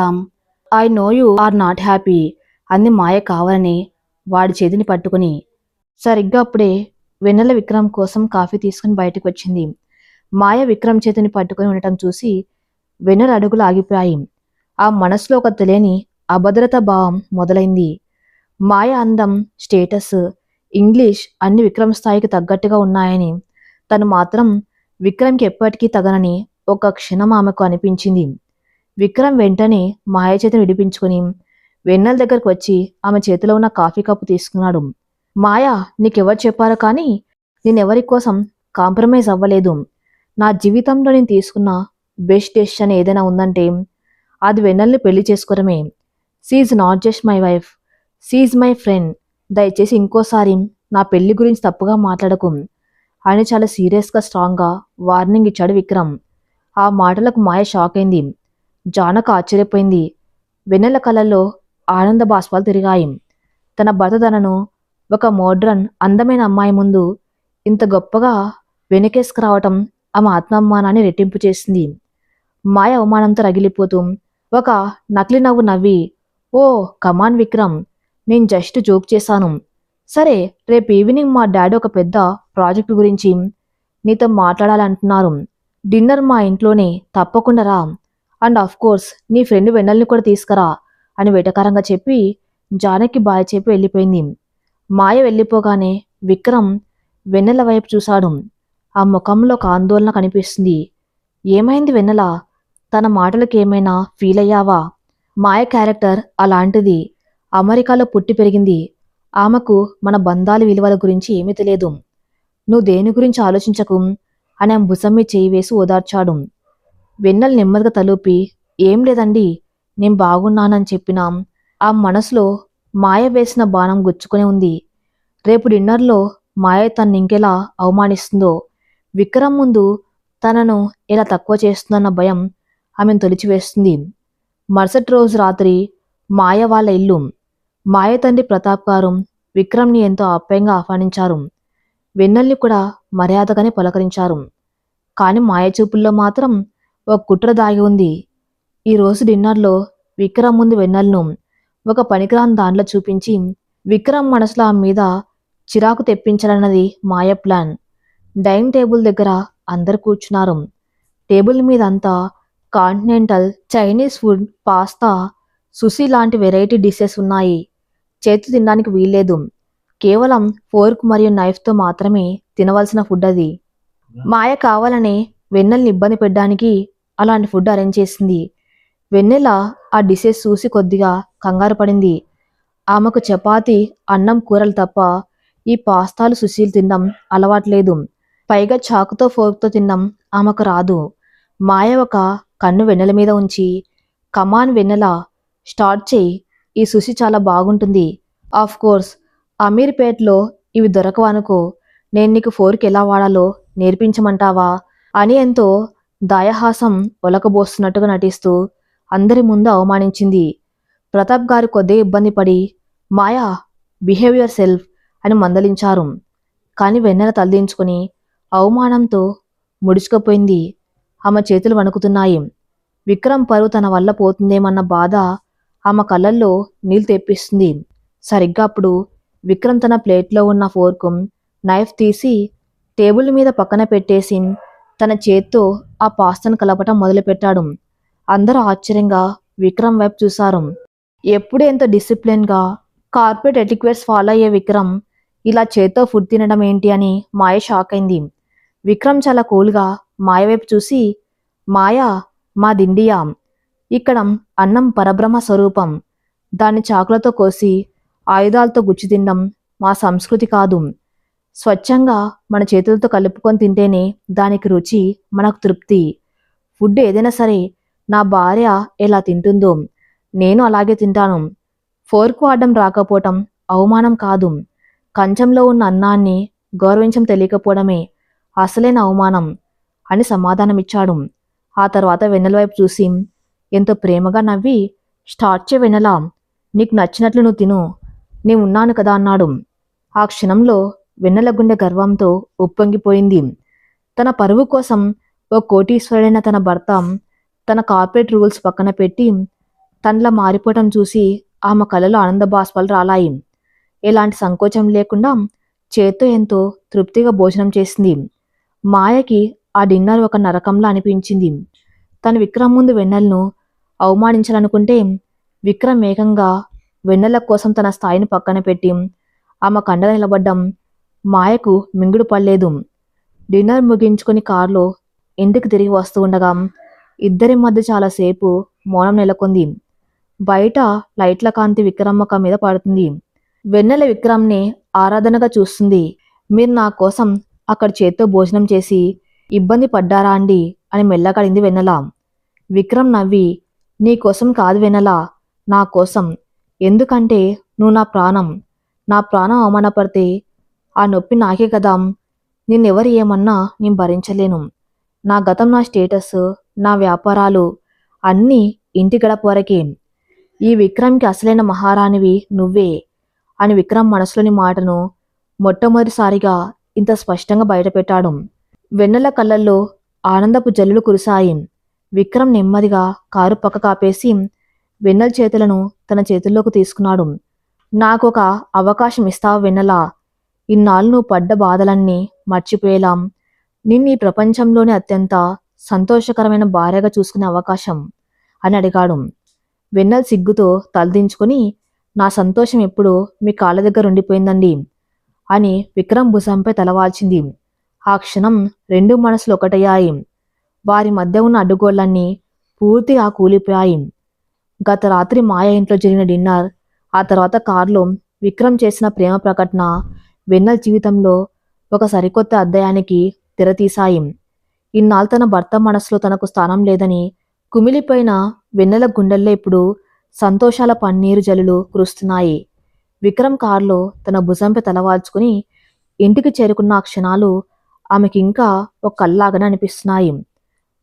I know you are not happy అంది మాయ కావాలని వాడి చేతిని పట్టుకుని. సరిగ్గా అప్పుడే వెన్నెల విక్రమ్ కోసం కాఫీ తీసుకుని బయటకు వచ్చింది. మాయ విక్రమ్ చేతిని పట్టుకుని ఉండటం చూసి వెన్నెల అడుగులు ఆగిపోయాయి. ఆ మనసులో ఒక తెలియని అభద్రతా భావం మొదలైంది. మాయ అందం, స్టేటస్, ఇంగ్లీష్ అన్ని విక్రమ్ స్థాయికి తగ్గట్టుగా ఉన్నాయని, తను మాత్రం విక్రమ్కి ఎప్పటికీ తగనని ఒక క్షణం ఆమెకు అనిపించింది. విక్రమ్ వెంటనే మాయ చేతిని విడిపించుకుని వెన్నెల దగ్గరకు వచ్చి ఆమె చేతిలో ఉన్న కాఫీ కప్పు తీసుకున్నాడు. మాయా, నీకెవరు చెప్పారో కానీ నేనెవరి కోసం కాంప్రమైజ్ అవ్వలేదు. నా జీవితంలో నేను తీసుకున్న బెస్ట్ డెసిషన్ ఏదైనా ఉందంటే అది వెన్నెల్ని పెళ్లి చేసుకోవడమే. She's not just my wife, she's my friend. దయచేసి ఇంకోసారి నా పెళ్లి గురించి తప్పుగా మాట్లాడకు అని చాలా సీరియస్గా స్ట్రాంగ్గా వార్నింగ్ ఇచ్చాడు విక్రమ్. ఆ మాటలకు మాయ షాక్ అయింది. జానక ఆశ్చర్యపోయింది. వెన్నెల కళ్ళల్లో ఆనంద బాష్పాలు తిరిగాయి. తన భర్త తనను ఒక మోడ్రన్ అందమైన అమ్మాయి ముందు ఇంత గొప్పగా వెనకేసుకురావటం ఆమె ఆత్మాభిమానాన్ని రెట్టింపు చేసింది. మాయ అవమానంతో రగిలిపోతూ ఒక నకిలీ నవ్వు నవ్వి, ఓ కమాన్ విక్రమ్, నేను జస్ట్ జోక్ చేశాను. సరే, రేపు ఈవినింగ్ మా డాడీ ఒక పెద్ద ప్రాజెక్టు గురించి నీతో మాట్లాడాలంటున్నారు. డిన్నర్ మా ఇంట్లోనే, తప్పకుండా రా. అండ్ ఆఫ్ కోర్స్ నీ ఫ్రెండ్ వెన్నెల్ని కూడా తీసుకురా అని వెటకారంగా చెప్పి జానకి బాయ్ చెప్పి వెళ్ళిపోయింది. మాయ వెళ్ళిపోగానే విక్రమ్ వెన్నెల వైపు చూశాడు. ఆ ముఖంలో ఒక ఆందోళన కనిపిస్తుంది. ఏమైంది వెన్నెల? తన మాటలకు ఏమైనా ఫీల్ అయ్యావా? మాయ క్యారెక్టర్ అలాంటిది. అమెరికాలో పుట్టి పెరిగింది. ఆమెకు మన బంధాల విలువల గురించి ఏమీ తెలియదు. నువ్వు దేని గురించి ఆలోచించకు అని ఆమె భుజం మీద చేయి వేసి ఓదార్చాడు. వెన్నెల నెమ్మదిగా తలూపి, ఏం లేదండి, నేను బాగున్నానని చెప్పినా ఆ మనసులో మాయ వేసిన బాణం గుచ్చుకునే ఉంది. రేపు డిన్నర్లో మాయ తను ఇంకెలా అవమానిస్తుందో, విక్రమ్ ముందు తనను ఎలా తక్కువ చేస్తుందన్న భయం ఆమెను తొలిచివేస్తుంది. మరుసటి రోజు రాత్రి మాయ వాళ్ళ ఇల్లు. మాయ తండ్రి ప్రతాప్ గారు విక్రమ్ని ఎంతో ఆప్యాయంగా ఆహ్వానించారు. వెన్నెల్ని కూడా మర్యాదగానే పలకరించారు. కాని మాయ చూపుల్లో మాత్రం ఒక కుట్ర దాగి ఉంది. ఈరోజు డిన్నర్లో విక్రమ్ ముందు వెన్నెల్ను ఒక పనికిరాని దాంట్లో చూపించి విక్రమ్ మనసులో ఆమె మీద చిరాకు తెప్పించాలన్నది మాయ ప్లాన్. డైనింగ్ టేబుల్ దగ్గర అందరు కూర్చున్నారు. టేబుల్ మీద అంతా continental, Chinese food, pasta, Sushee లాంటి వెరైటీ డిషెస్ ఉన్నాయి. చేతులు తినడానికి వీల్లేదు. కేవలం ఫోర్క్ మరియు నైఫ్తో మాత్రమే తినవలసిన ఫుడ్ అది. మాయ కావాలని వెన్నెల్ని ఇబ్బంది పెట్టడానికి అలాంటి ఫుడ్ అరేంజ్ చేసింది. వెన్నెల ఆ డిషెస్ చూసి కొద్దిగా కంగారు పడింది. ఆమెకు చపాతి, అన్నం, కూరలు తప్ప ఈ పాస్తాలు, సుషీలు తినడం అలవాట్లేదు. పైగా చాకుతో ఫోర్క్తో తినడం ఆమెకు రాదు. మాయ ఒక కన్ను వెన్నెల మీద ఉంచి, కమాన్ వెన్నెల, స్టార్ట్ చేయి. ఈ సుషి చాలా బాగుంటుంది. ఆఫ్ కోర్స్ అమీర్పేట్లో ఇవి దొరకవనుకో. నేను నీకు ఫోర్క్ ఎలా వాడాలో నేర్పించమంటావా అని ఎంతో దాయహాసం ఒలకబోస్తున్నట్టుగా నటిస్తూ అందరి ముందు అవమానించింది. ప్రతాప్ గారు కొద్దిగా ఇబ్బంది పడి, మాయా, బిహేవ్ యువర్ సెల్ఫ్ అని మందలించారు. కానీ వెన్నెల తలదించుకొని అవమానంతో ముడుచుకుపోయింది. ఆమె చేతులు వణుకుతున్నాయి. విక్రమ్ పరువు తన వల్ల పోతుందేమన్న బాధ ఆమె కళ్ళల్లో నీళ్లు తెప్పిస్తుంది. సరిగ్గా అప్పుడు విక్రమ్ తన ప్లేట్లో ఉన్న ఫోర్కు, నైఫ్ తీసి టేబుల్ మీద పక్కన పెట్టేసి తన చేత్తో ఆ పాస్తాను కలపటం మొదలుపెట్టాడు. అందరూ ఆశ్చర్యంగా విక్రమ్ వైపు చూశారు. ఎప్పుడు ఎంతో డిసిప్లిన్గా కార్పొరేట్ ఎటిక్వేట్స్ ఫాలో అయ్యే విక్రమ్ ఇలా చేత్తో ఫుడ్ తినడం ఏంటి అని మాయ షాక్ అయింది. విక్రమ్ చాలా కూల్గా మాయ వైపు చూసి, మాయా, మాదిండియా. ఇక్కడ అన్నం పరబ్రహ్మ స్వరూపం. దాన్ని చాకులతో కోసి ఆయుధాలతో గుచ్చి తినడం మా సంస్కృతి కాదు. స్వచ్ఛంగా మన చేతులతో కలుపుకొని తింటేనే దానికి రుచి, మనకు తృప్తి. ఫుడ్ ఏదైనా సరే నా భార్య ఎలా తింటుందో నేను అలాగే తింటాను. ఫోర్క్ వాడడం రాకపోవటం అవమానం కాదు. కంచంలో ఉన్న అన్నాన్ని గౌరవించం తెలియకపోవడమే అసలైన అవమానం అని సమాధానమిచ్చాడు. ఆ తర్వాత వెన్నెల వైపు చూసి ఎంతో ప్రేమగా నవ్వి, స్టార్ట్ చే వెన్నెల, నీకు నచ్చినట్లు నువ్వు తిను, నేను ఉన్నాను కదా అన్నాడు. ఆ క్షణంలో వెన్నెల గుండె గర్వంతో ఉప్పొంగిపోయింది. తన పరువు కోసం ఓ కోటీశ్వరుడైన తన భర్త తన కార్పొరేట్ రూల్స్ పక్కన పెట్టి తనలా మారిపోవటం చూసి ఆమె కళ్ళలో ఆనంద బాష్పాలు రాలాయి. ఎలాంటి సంకోచం లేకుండా చేత్తో ఎంతో తృప్తిగా భోజనం చేసింది. మాయకి ఆ డిన్నర్ ఒక నరకంలా అనిపించింది. తను విక్రమ్ ముందు వెన్నెలను అవమానించాలనుకుంటే విక్రమ్ ఏకంగా వెన్నెల కోసం తన స్థాయిని పక్కన పెట్టి ఆమె కండగా నిలబడ్డం మాయకు మింగుడు పడలేదు. డిన్నర్ ముగించుకొని కారులో ఇంటికి తిరిగి వస్తూ ఉండగా ఇద్దరి మధ్య చాలాసేపు మౌనం నెలకొంది. బయట లైట్ల కాంతి విక్రమ్ ముఖం మీద పడుతుంది. వెన్నెల విక్రమ్ని ఆరాధనగా చూస్తుంది. మీరు నా కోసం అక్కడ చేత్తో భోజనం చేసి ఇబ్బంది పడ్డారా అండి అని మెల్లగా అడిగింది వెన్నెల. విక్రమ్ నవ్వి, నీ కోసం కాదు వెన్నెల, నా కోసం. ఎందుకంటే నువ్వు నా ప్రాణం. నా ప్రాణం అవమానపడితే ఆ నొప్పి నాకే కదా. నిన్నెవరు ఏమన్నా నేను భరించలేను. నా గతం, నా స్టేటస్, నా వ్యాపారాలు అన్నీ ఇంటి గడప వరకే. ఈ విక్రమ్కి అసలైన మహారాణివి నువ్వే అని విక్రమ్ మనసులోని మాటను మొట్టమొదటిసారిగా ఇంత స్పష్టంగా బయటపెట్టాడు. వెన్నెల కళ్ళల్లో ఆనందపు జల్లులు కురిశాయి. విక్రమ్ నెమ్మదిగా కారు పక్క కాపేసి వెన్నెల చేతులను తన చేతుల్లోకి తీసుకున్నాడు. నాకొక అవకాశం ఇస్తావా వెన్నెలా? ఇన్నాళ్ళు నువ్వు పడ్డ బాధలన్నీ మర్చిపోయేలా నిన్ను ఈ ప్రపంచంలోనే అత్యంత సంతోషకరమైన భార్యగా చూసుకునే అవకాశం అని అడిగాడు. వెన్నెల సిగ్గుతో తలదించుకొని, నా సంతోషం ఎప్పుడో మీ కాళ్ళ దగ్గర ఉండిపోయిందండి అని విక్రమ్ భుజంపై తలవాల్చింది. ఆ క్షణం రెండు మనసులు ఒకటయ్యాయి. వారి మధ్య ఉన్న అడ్డుగోళ్లన్నీ పూర్తిగా కూలిపోయాయి. గత రాత్రి మాయ ఇంట్లో జరిగిన డిన్నర్, ఆ తర్వాత కారులో విక్రమ్ చేసిన ప్రేమ ప్రకటన వెన్నెల జీవితంలో ఒక సరికొత్త అధ్యాయానికి తెరతీశాయి. ఇన్నాళ్ళు తన భర్త మనసులో తనకు స్థానం లేదని కుమిలిపోయిన వెన్నెల గుండెల్లో ఇప్పుడు సంతోషాల పన్నీరు జల్లులు కురుస్తున్నాయి. విక్రమ్ కారులో తన భుజంపై తలవాల్చుకుని ఇంటికి చేరుకున్న ఆ క్షణాలు ఆమెకింకా ఒక కల్లాగానే అనిపిస్తున్నాయి.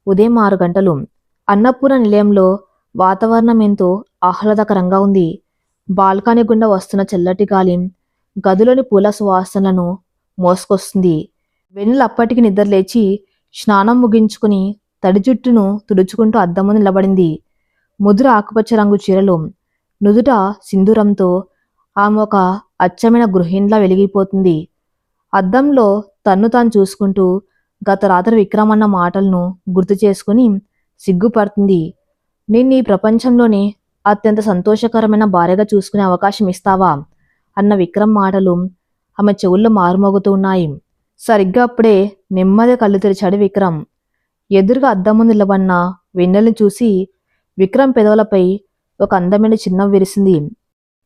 ఉదయం 6 గంటలు. అన్నపూర్ణ నిలయంలో వాతావరణం ఎంతో ఆహ్లాదకరంగా ఉంది. బాల్కనీ గుండా వస్తున్న చల్లటి గాలి గదిలోని పూల సువాసనలను మోసుకొస్తుంది. వెన్నెల అప్పటికి నిద్రలేచి స్నానం ముగించుకుని తడి జుట్టును తుడుచుకుంటూ అద్దం ముందు నిలబడింది. ముదురు ఆకుపచ్చ రంగు చీరలో నుదుట సింధూరంతో ఆమె ఒక అచ్చమైన గృహిణిలా వెలిగిపోతుంది. అద్దంలో తన్ను తాను చూసుకుంటూ గత రాత్రి విక్రమ్ అన్న మాటలను గుర్తు చేసుకుని సిగ్గుపడుతుంది. నిన్ను ఈ ప్రపంచంలోనే అత్యంత సంతోషకరమైన భార్యగా చూసుకునే అవకాశం ఇస్తావా అన్న విక్రమ్ మాటలు ఆమె చెవుల్లో మారుమోగుతూ ఉన్నాయి. సరిగ్గా అప్పుడే నెమ్మదిగా కళ్ళు తెరిచాడు విక్రమ్. ఎదురుగా అద్దం ముందు నిలబడిన వెన్నెల్ని చూసి విక్రమ్ పెదవులపై ఒక అందమైన చిరునవ్వు విరిసింది.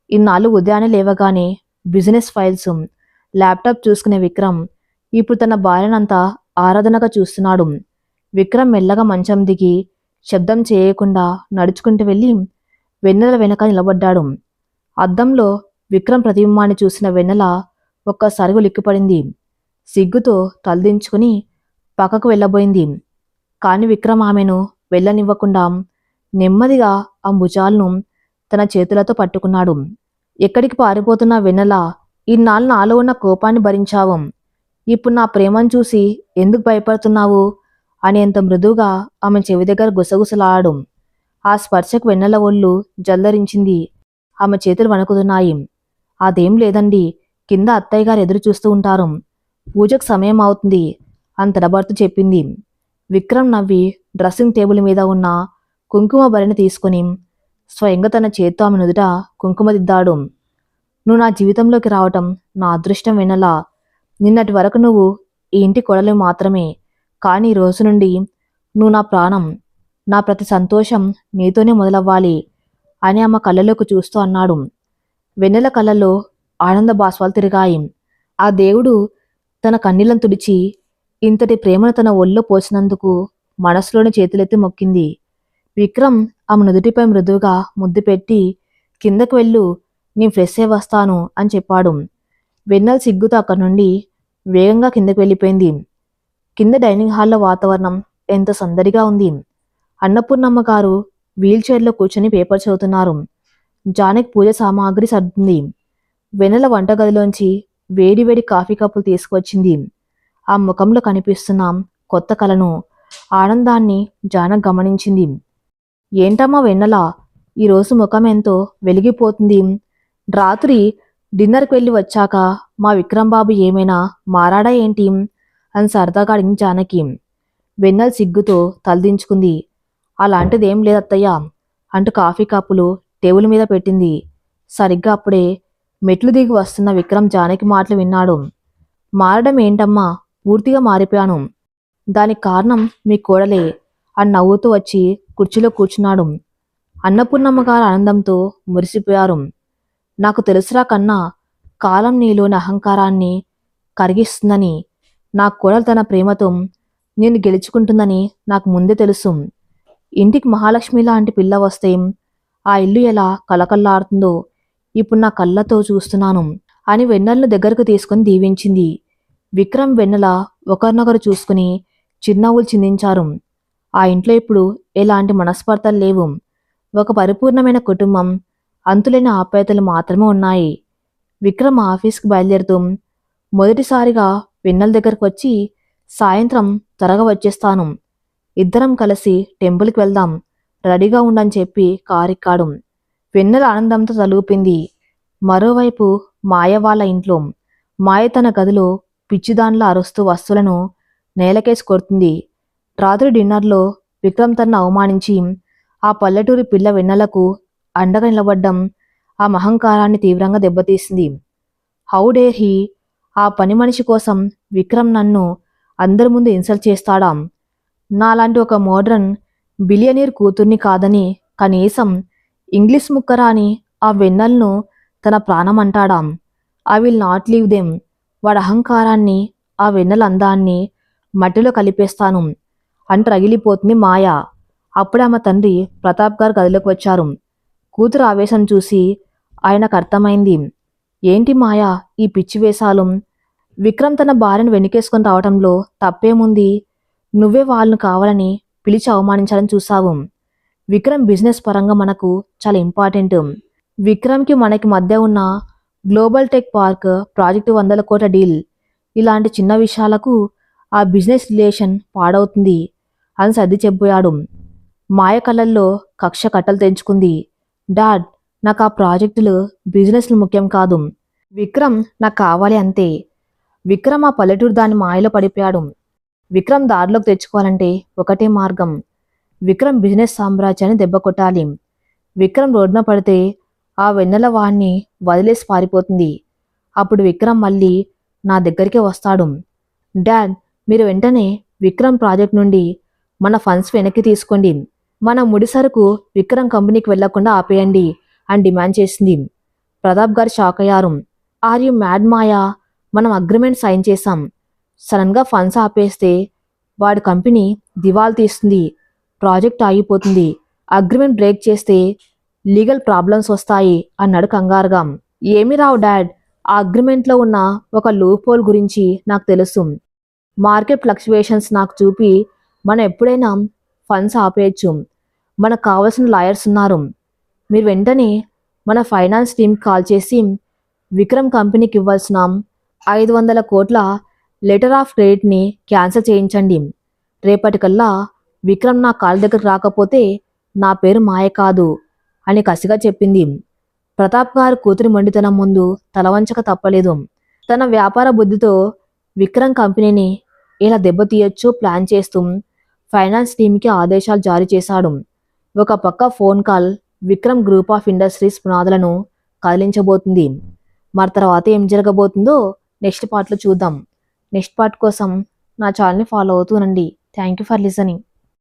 ఇన్నాళ్ళు ఉదయాన్నే లేవగానే బిజినెస్ ఫైల్స్, ల్యాప్టాప్ చూసుకునే విక్రమ్ ఇప్పుడు తన భార్యనంతా ఆరాధనగా చూస్తున్నాడు. విక్రమ్ మెల్లగా మంచం దిగి శబ్దం చేయకుండా నడుచుకుంటూ వెళ్ళి వెన్నెల వెనక నిలబడ్డాడు. అద్దంలో విక్రమ్ ప్రతిబింబాన్ని చూసిన వెన్నెల ఒక్కసారిగా లిక్కిపడింది. సిగ్గుతో తలదించుకుని పక్కకు వెళ్ళబోయింది. కాని విక్రమ్ ఆమెను వెళ్ళనివ్వకుండా నెమ్మదిగా ఆ భుజాలను తన చేతులతో పట్టుకున్నాడు. ఎక్కడికి పారిపోతున్న వెన్నెల, ఇన్నాళ్ళు నాలో ఉన్న కోపాన్ని భరించావు. ఇప్పుడు నా ప్రేమను చూసి ఎందుకు భయపడుతున్నావు అనేంత మృదువుగా ఆమె చెవి దగ్గర గుసగుసలాడు. ఆ స్పర్శకు వెన్నెల ఒళ్ళు జల్దరించింది. ఆమె చేతులు వణుకుతున్నాయి. అదేం లేదండి, కింద అత్తయ్య గారు ఎదురు చూస్తూ ఉంటారు. పూజకు సమయం అవుతుంది అని తడబడుతూ చెప్పింది. విక్రమ్ నవ్వి డ్రెస్సింగ్ టేబుల్ మీద ఉన్న కుంకుమ బరిని తీసుకుని స్వయంగా తన చేత్తో ఆమె నుదుట కుంకుమ దిద్దాడు. నువ్వు నా జీవితంలోకి రావటం నా అదృష్టం వెన్నెలా. నిన్నటి వరకు నువ్వు ఈ ఇంటి కొడలు మాత్రమే, కానీ ఈ రోజు నుండి నువ్వు నా ప్రాణం. నా ప్రతి సంతోషం నీతోనే మొదలవ్వాలి అని ఆమె కళ్ళలోకి చూస్తూ అన్నాడు. వెన్నెల కళ్ళల్లో ఆనంద బాష్పాలు తిరిగాయి. ఆ దేవుడు తన కన్నీళ్లను తుడిచి ఇంతటి ప్రేమను తన ఒళ్ళో పోసినందుకు మనసులోని చేతులెత్తి మొక్కింది. విక్రమ్ ఆమె నుదుటిపై మృదువుగా ముద్దు పెట్టి, కిందకు వెళ్ళు, నేను ఫ్రెష్ అయి వస్తాను అని చెప్పాడు. వెన్నెల సిగ్గుతో అక్కడి నుండి వేగంగా కిందకు వెళ్ళిపోయింది. కింద డైనింగ్ హాల్లో వాతావరణం ఎంత సందడిగా ఉంది. అన్నపూర్ణమ్మ గారు వీల్ చైర్లో కూర్చొని పేపర్ చదువుతున్నారు. జానకి పూజ సామాగ్రి సర్దుంది. వెన్నెల వంటగదిలోంచి వేడివేడి కాఫీ కప్పులు తీసుకువచ్చింది. ఆ ముఖంలో కనిపిస్తున్న కొత్త కలను, ఆనందాన్ని జానకి గమనించింది. ఏంటమ్మా వెన్నెల, ఈరోజు ముఖం ఎంతో వెలిగిపోతుంది. రాత్రి డిన్నర్కి వెళ్ళి వచ్చాక మా విక్రమ్ బాబు ఏమైనా మారాడా ఏంటి అని సరదాగా అడిగింది జానకి. వెన్నెల సిగ్గుతో తలదించుకుంది. అలాంటిదేం లేదత్తయ్య అంటూ కాఫీ కప్పులు టేబుల్ మీద పెట్టింది. సరిగ్గా అప్పుడే మెట్లు దిగి వస్తున్న విక్రమ్ జానకి మాటలు విన్నాడు. మారడం ఏంటమ్మా, పూర్తిగా మారిపోయాను. దానికి కారణం మీ కోడలే అని నవ్వుతూ వచ్చి కుర్చీలో కూర్చున్నాడు. అన్నపూర్ణమ్మ గారు ఆనందంతో మురిసిపోయారు. నాకు తెలుసురా కన్నా, కాలం నీలోని అహంకారాన్ని కరిగిస్తుందని, నా కోడలు తన ప్రేమతో నేను గెలుచుకుంటుందని నాకు ముందే తెలుసు. ఇంటికి మహాలక్ష్మి లాంటి పిల్ల వస్తే ఆ ఇల్లు ఎలా కలకల్లాడుతుందో ఇప్పుడు నా కళ్ళతో చూస్తున్నాను అని వెన్నెలను దగ్గరకు తీసుకుని దీవించింది. విక్రమ్, వెన్నెల ఒకరినొకరు చూసుకుని చిరునవ్వులు చిందించారు. ఆ ఇంట్లో ఇప్పుడు ఎలాంటి మనస్పర్ధలు లేవు. ఒక పరిపూర్ణమైన కుటుంబం, అంతులేని ఆప్యాయతలు మాత్రమే ఉన్నాయి. విక్రమ్ ఆఫీస్కి బయలుదేరుతూ మొదటిసారిగా వెన్నెల దగ్గరకు వచ్చి, సాయంత్రం త్వరగా వచ్చేస్తాను, ఇద్దరం కలిసి టెంపుల్కి వెళ్దాం, రెడీగా ఉండని చెప్పి కారెక్కాడు. వెన్నెల ఆనందంతో తలూపింది. మరోవైపు మాయ వాళ్ళ ఇంట్లో మాయ తన గదిలో పిచ్చిదాన్లా అరుస్తూ వస్తువులను నేలకేసి కొడుతుంది. రాత్రి డిన్నర్లో విక్రమ్ తనను అవమానించి ఆ పల్లెటూరి పిల్ల వెన్నెలకు అండగా నిలబడ్డం ఆ అహంకారాన్ని తీవ్రంగా దెబ్బతీసింది. How dare he! ఆ పని మనిషి కోసం విక్రమ్ నన్ను అందరి ముందు ఇన్సల్ట్ చేస్తాడా? నాలాంటి ఒక మోడ్రన్ బిలియనీర్ కూతుర్ని కాదని కనీసం ఇంగ్లీష్ ముక్కరాని ఆ వెన్నెలను తన ప్రాణం అంటాడా? I will not leave them. వాడి అహంకారాన్ని, ఆ వెన్నెల అందాన్ని మట్టిలో కలిపేస్తాను అంటూ రగిలిపోతుంది మాయ. అప్పుడే ఆమె తండ్రి ప్రతాప్ గారు గదిలోకి వచ్చారు. కూతురు ఆవేశం చూసి ఆయనకు అర్థమైంది. ఏంటి మాయా ఈ పిచ్చి వేషాలు? విక్రమ్ తన భార్యను వెనుకేసుకొని రావటంలో తప్పేముంది? నువ్వే వాళ్ళను కావాలని పిలిచి అవమానించాలని చూసావు. విక్రమ్ బిజినెస్ పరంగా మనకు చాలా ఇంపార్టెంట్. విక్రమ్కి మనకి మధ్య ఉన్న గ్లోబల్ టెక్ పార్క్ ప్రాజెక్టు 100 కోట్ల డీల్. ఇలాంటి చిన్న విషయాలకు ఆ బిజినెస్ రిలేషన్ పాడవుతుంది అని సర్ది చెప్పాడు. మాయ కళ్ళల్లో కక్ష కట్టలు తెంచుకుంది. డాడ్, నాకు ఆ ప్రాజెక్టులు బిజినెస్లు ముఖ్యం కాదు. విక్రమ్ నాకు కావాలి అంతే. విక్రమ్ ఆ పల్లెటూరు దాని మాయలో పడిపోయాడు. విక్రమ్ దారిలోకి తెచ్చుకోవాలంటే ఒకటే మార్గం. విక్రమ్ బిజినెస్ సామ్రాజ్యాన్ని దెబ్బ కొట్టాలి. విక్రమ్ రోడ్డున పడితే ఆ వెన్నెల వాణ్ణి వదిలేసి పారిపోతుంది. అప్పుడు విక్రమ్ మళ్ళీ నా దగ్గరికే వస్తాడు. డాడ్, మీరు వెంటనే విక్రమ్ ప్రాజెక్ట్ నుండి మన ఫండ్స్ వెనక్కి తీసుకోండి. మన ముడి సరుకు విక్రమ్ కంపెనీకి వెళ్లకుండా ఆపేయండి అని డిమాండ్ చేసింది. ప్రతాప్ గారు షాక్ అయ్యారు. ఆర్ యు మ్యాడ్ మాయా? మనం అగ్రిమెంట్ సైన్ చేశాం. సడన్గా ఫండ్స్ ఆపేస్తే వాడి కంపెనీ దివాలా తీస్తుంది, ప్రాజెక్ట్ ఆగిపోతుంది. అగ్రిమెంట్ బ్రేక్ చేస్తే లీగల్ ప్రాబ్లమ్స్ వస్తాయి అన్నాడు కంగారుగా. ఏమి రావు డాడ్, ఆ అగ్రిమెంట్లో ఉన్న ఒక లూప్ హోల్ గురించి నాకు తెలుసు. మార్కెట్ ఫ్లక్చువేషన్స్ నాకు చూపి మనం ఎప్పుడైనా ఫండ్స్ ఆపేయచ్చు. మనకు కావాల్సిన లాయర్స్ ఉన్నారు. మీరు వెంటనే మన ఫైనాన్స్ టీంకి కాల్ చేసి విక్రమ్ కంపెనీకి ఇవ్వాల్సిన 500 కోట్ల లెటర్ ఆఫ్ క్రెడిట్ని క్యాన్సిల్ చేయించండి. రేపటికల్లా విక్రమ్ నా కాళ్ళ దగ్గరకు రాకపోతే నా పేరు మాయ కాదు అని కసిగా చెప్పింది. ప్రతాప్ గారు కూతురి మొండితనం ముందు తలవంచక తప్పలేదు. తన వ్యాపార బుద్ధితో విక్రమ్ కంపెనీని ఎలా దెబ్బతీయొచ్చో ప్లాన్ చేస్తూ ఫైనాన్స్ టీంకి ఆదేశాలు జారీ చేశాడు. ఒక పక్క phone call Vikram group of industries పునాదులను కదిలించబోతుంది. మరి తర్వాత ఏం జరగబోతుందో నెక్స్ట్ పార్ట్లో చూద్దాం. నెక్స్ట్ పార్ట్ కోసం నా ఛానల్ని ఫాలో అవుతూనండి. Thank you for listening.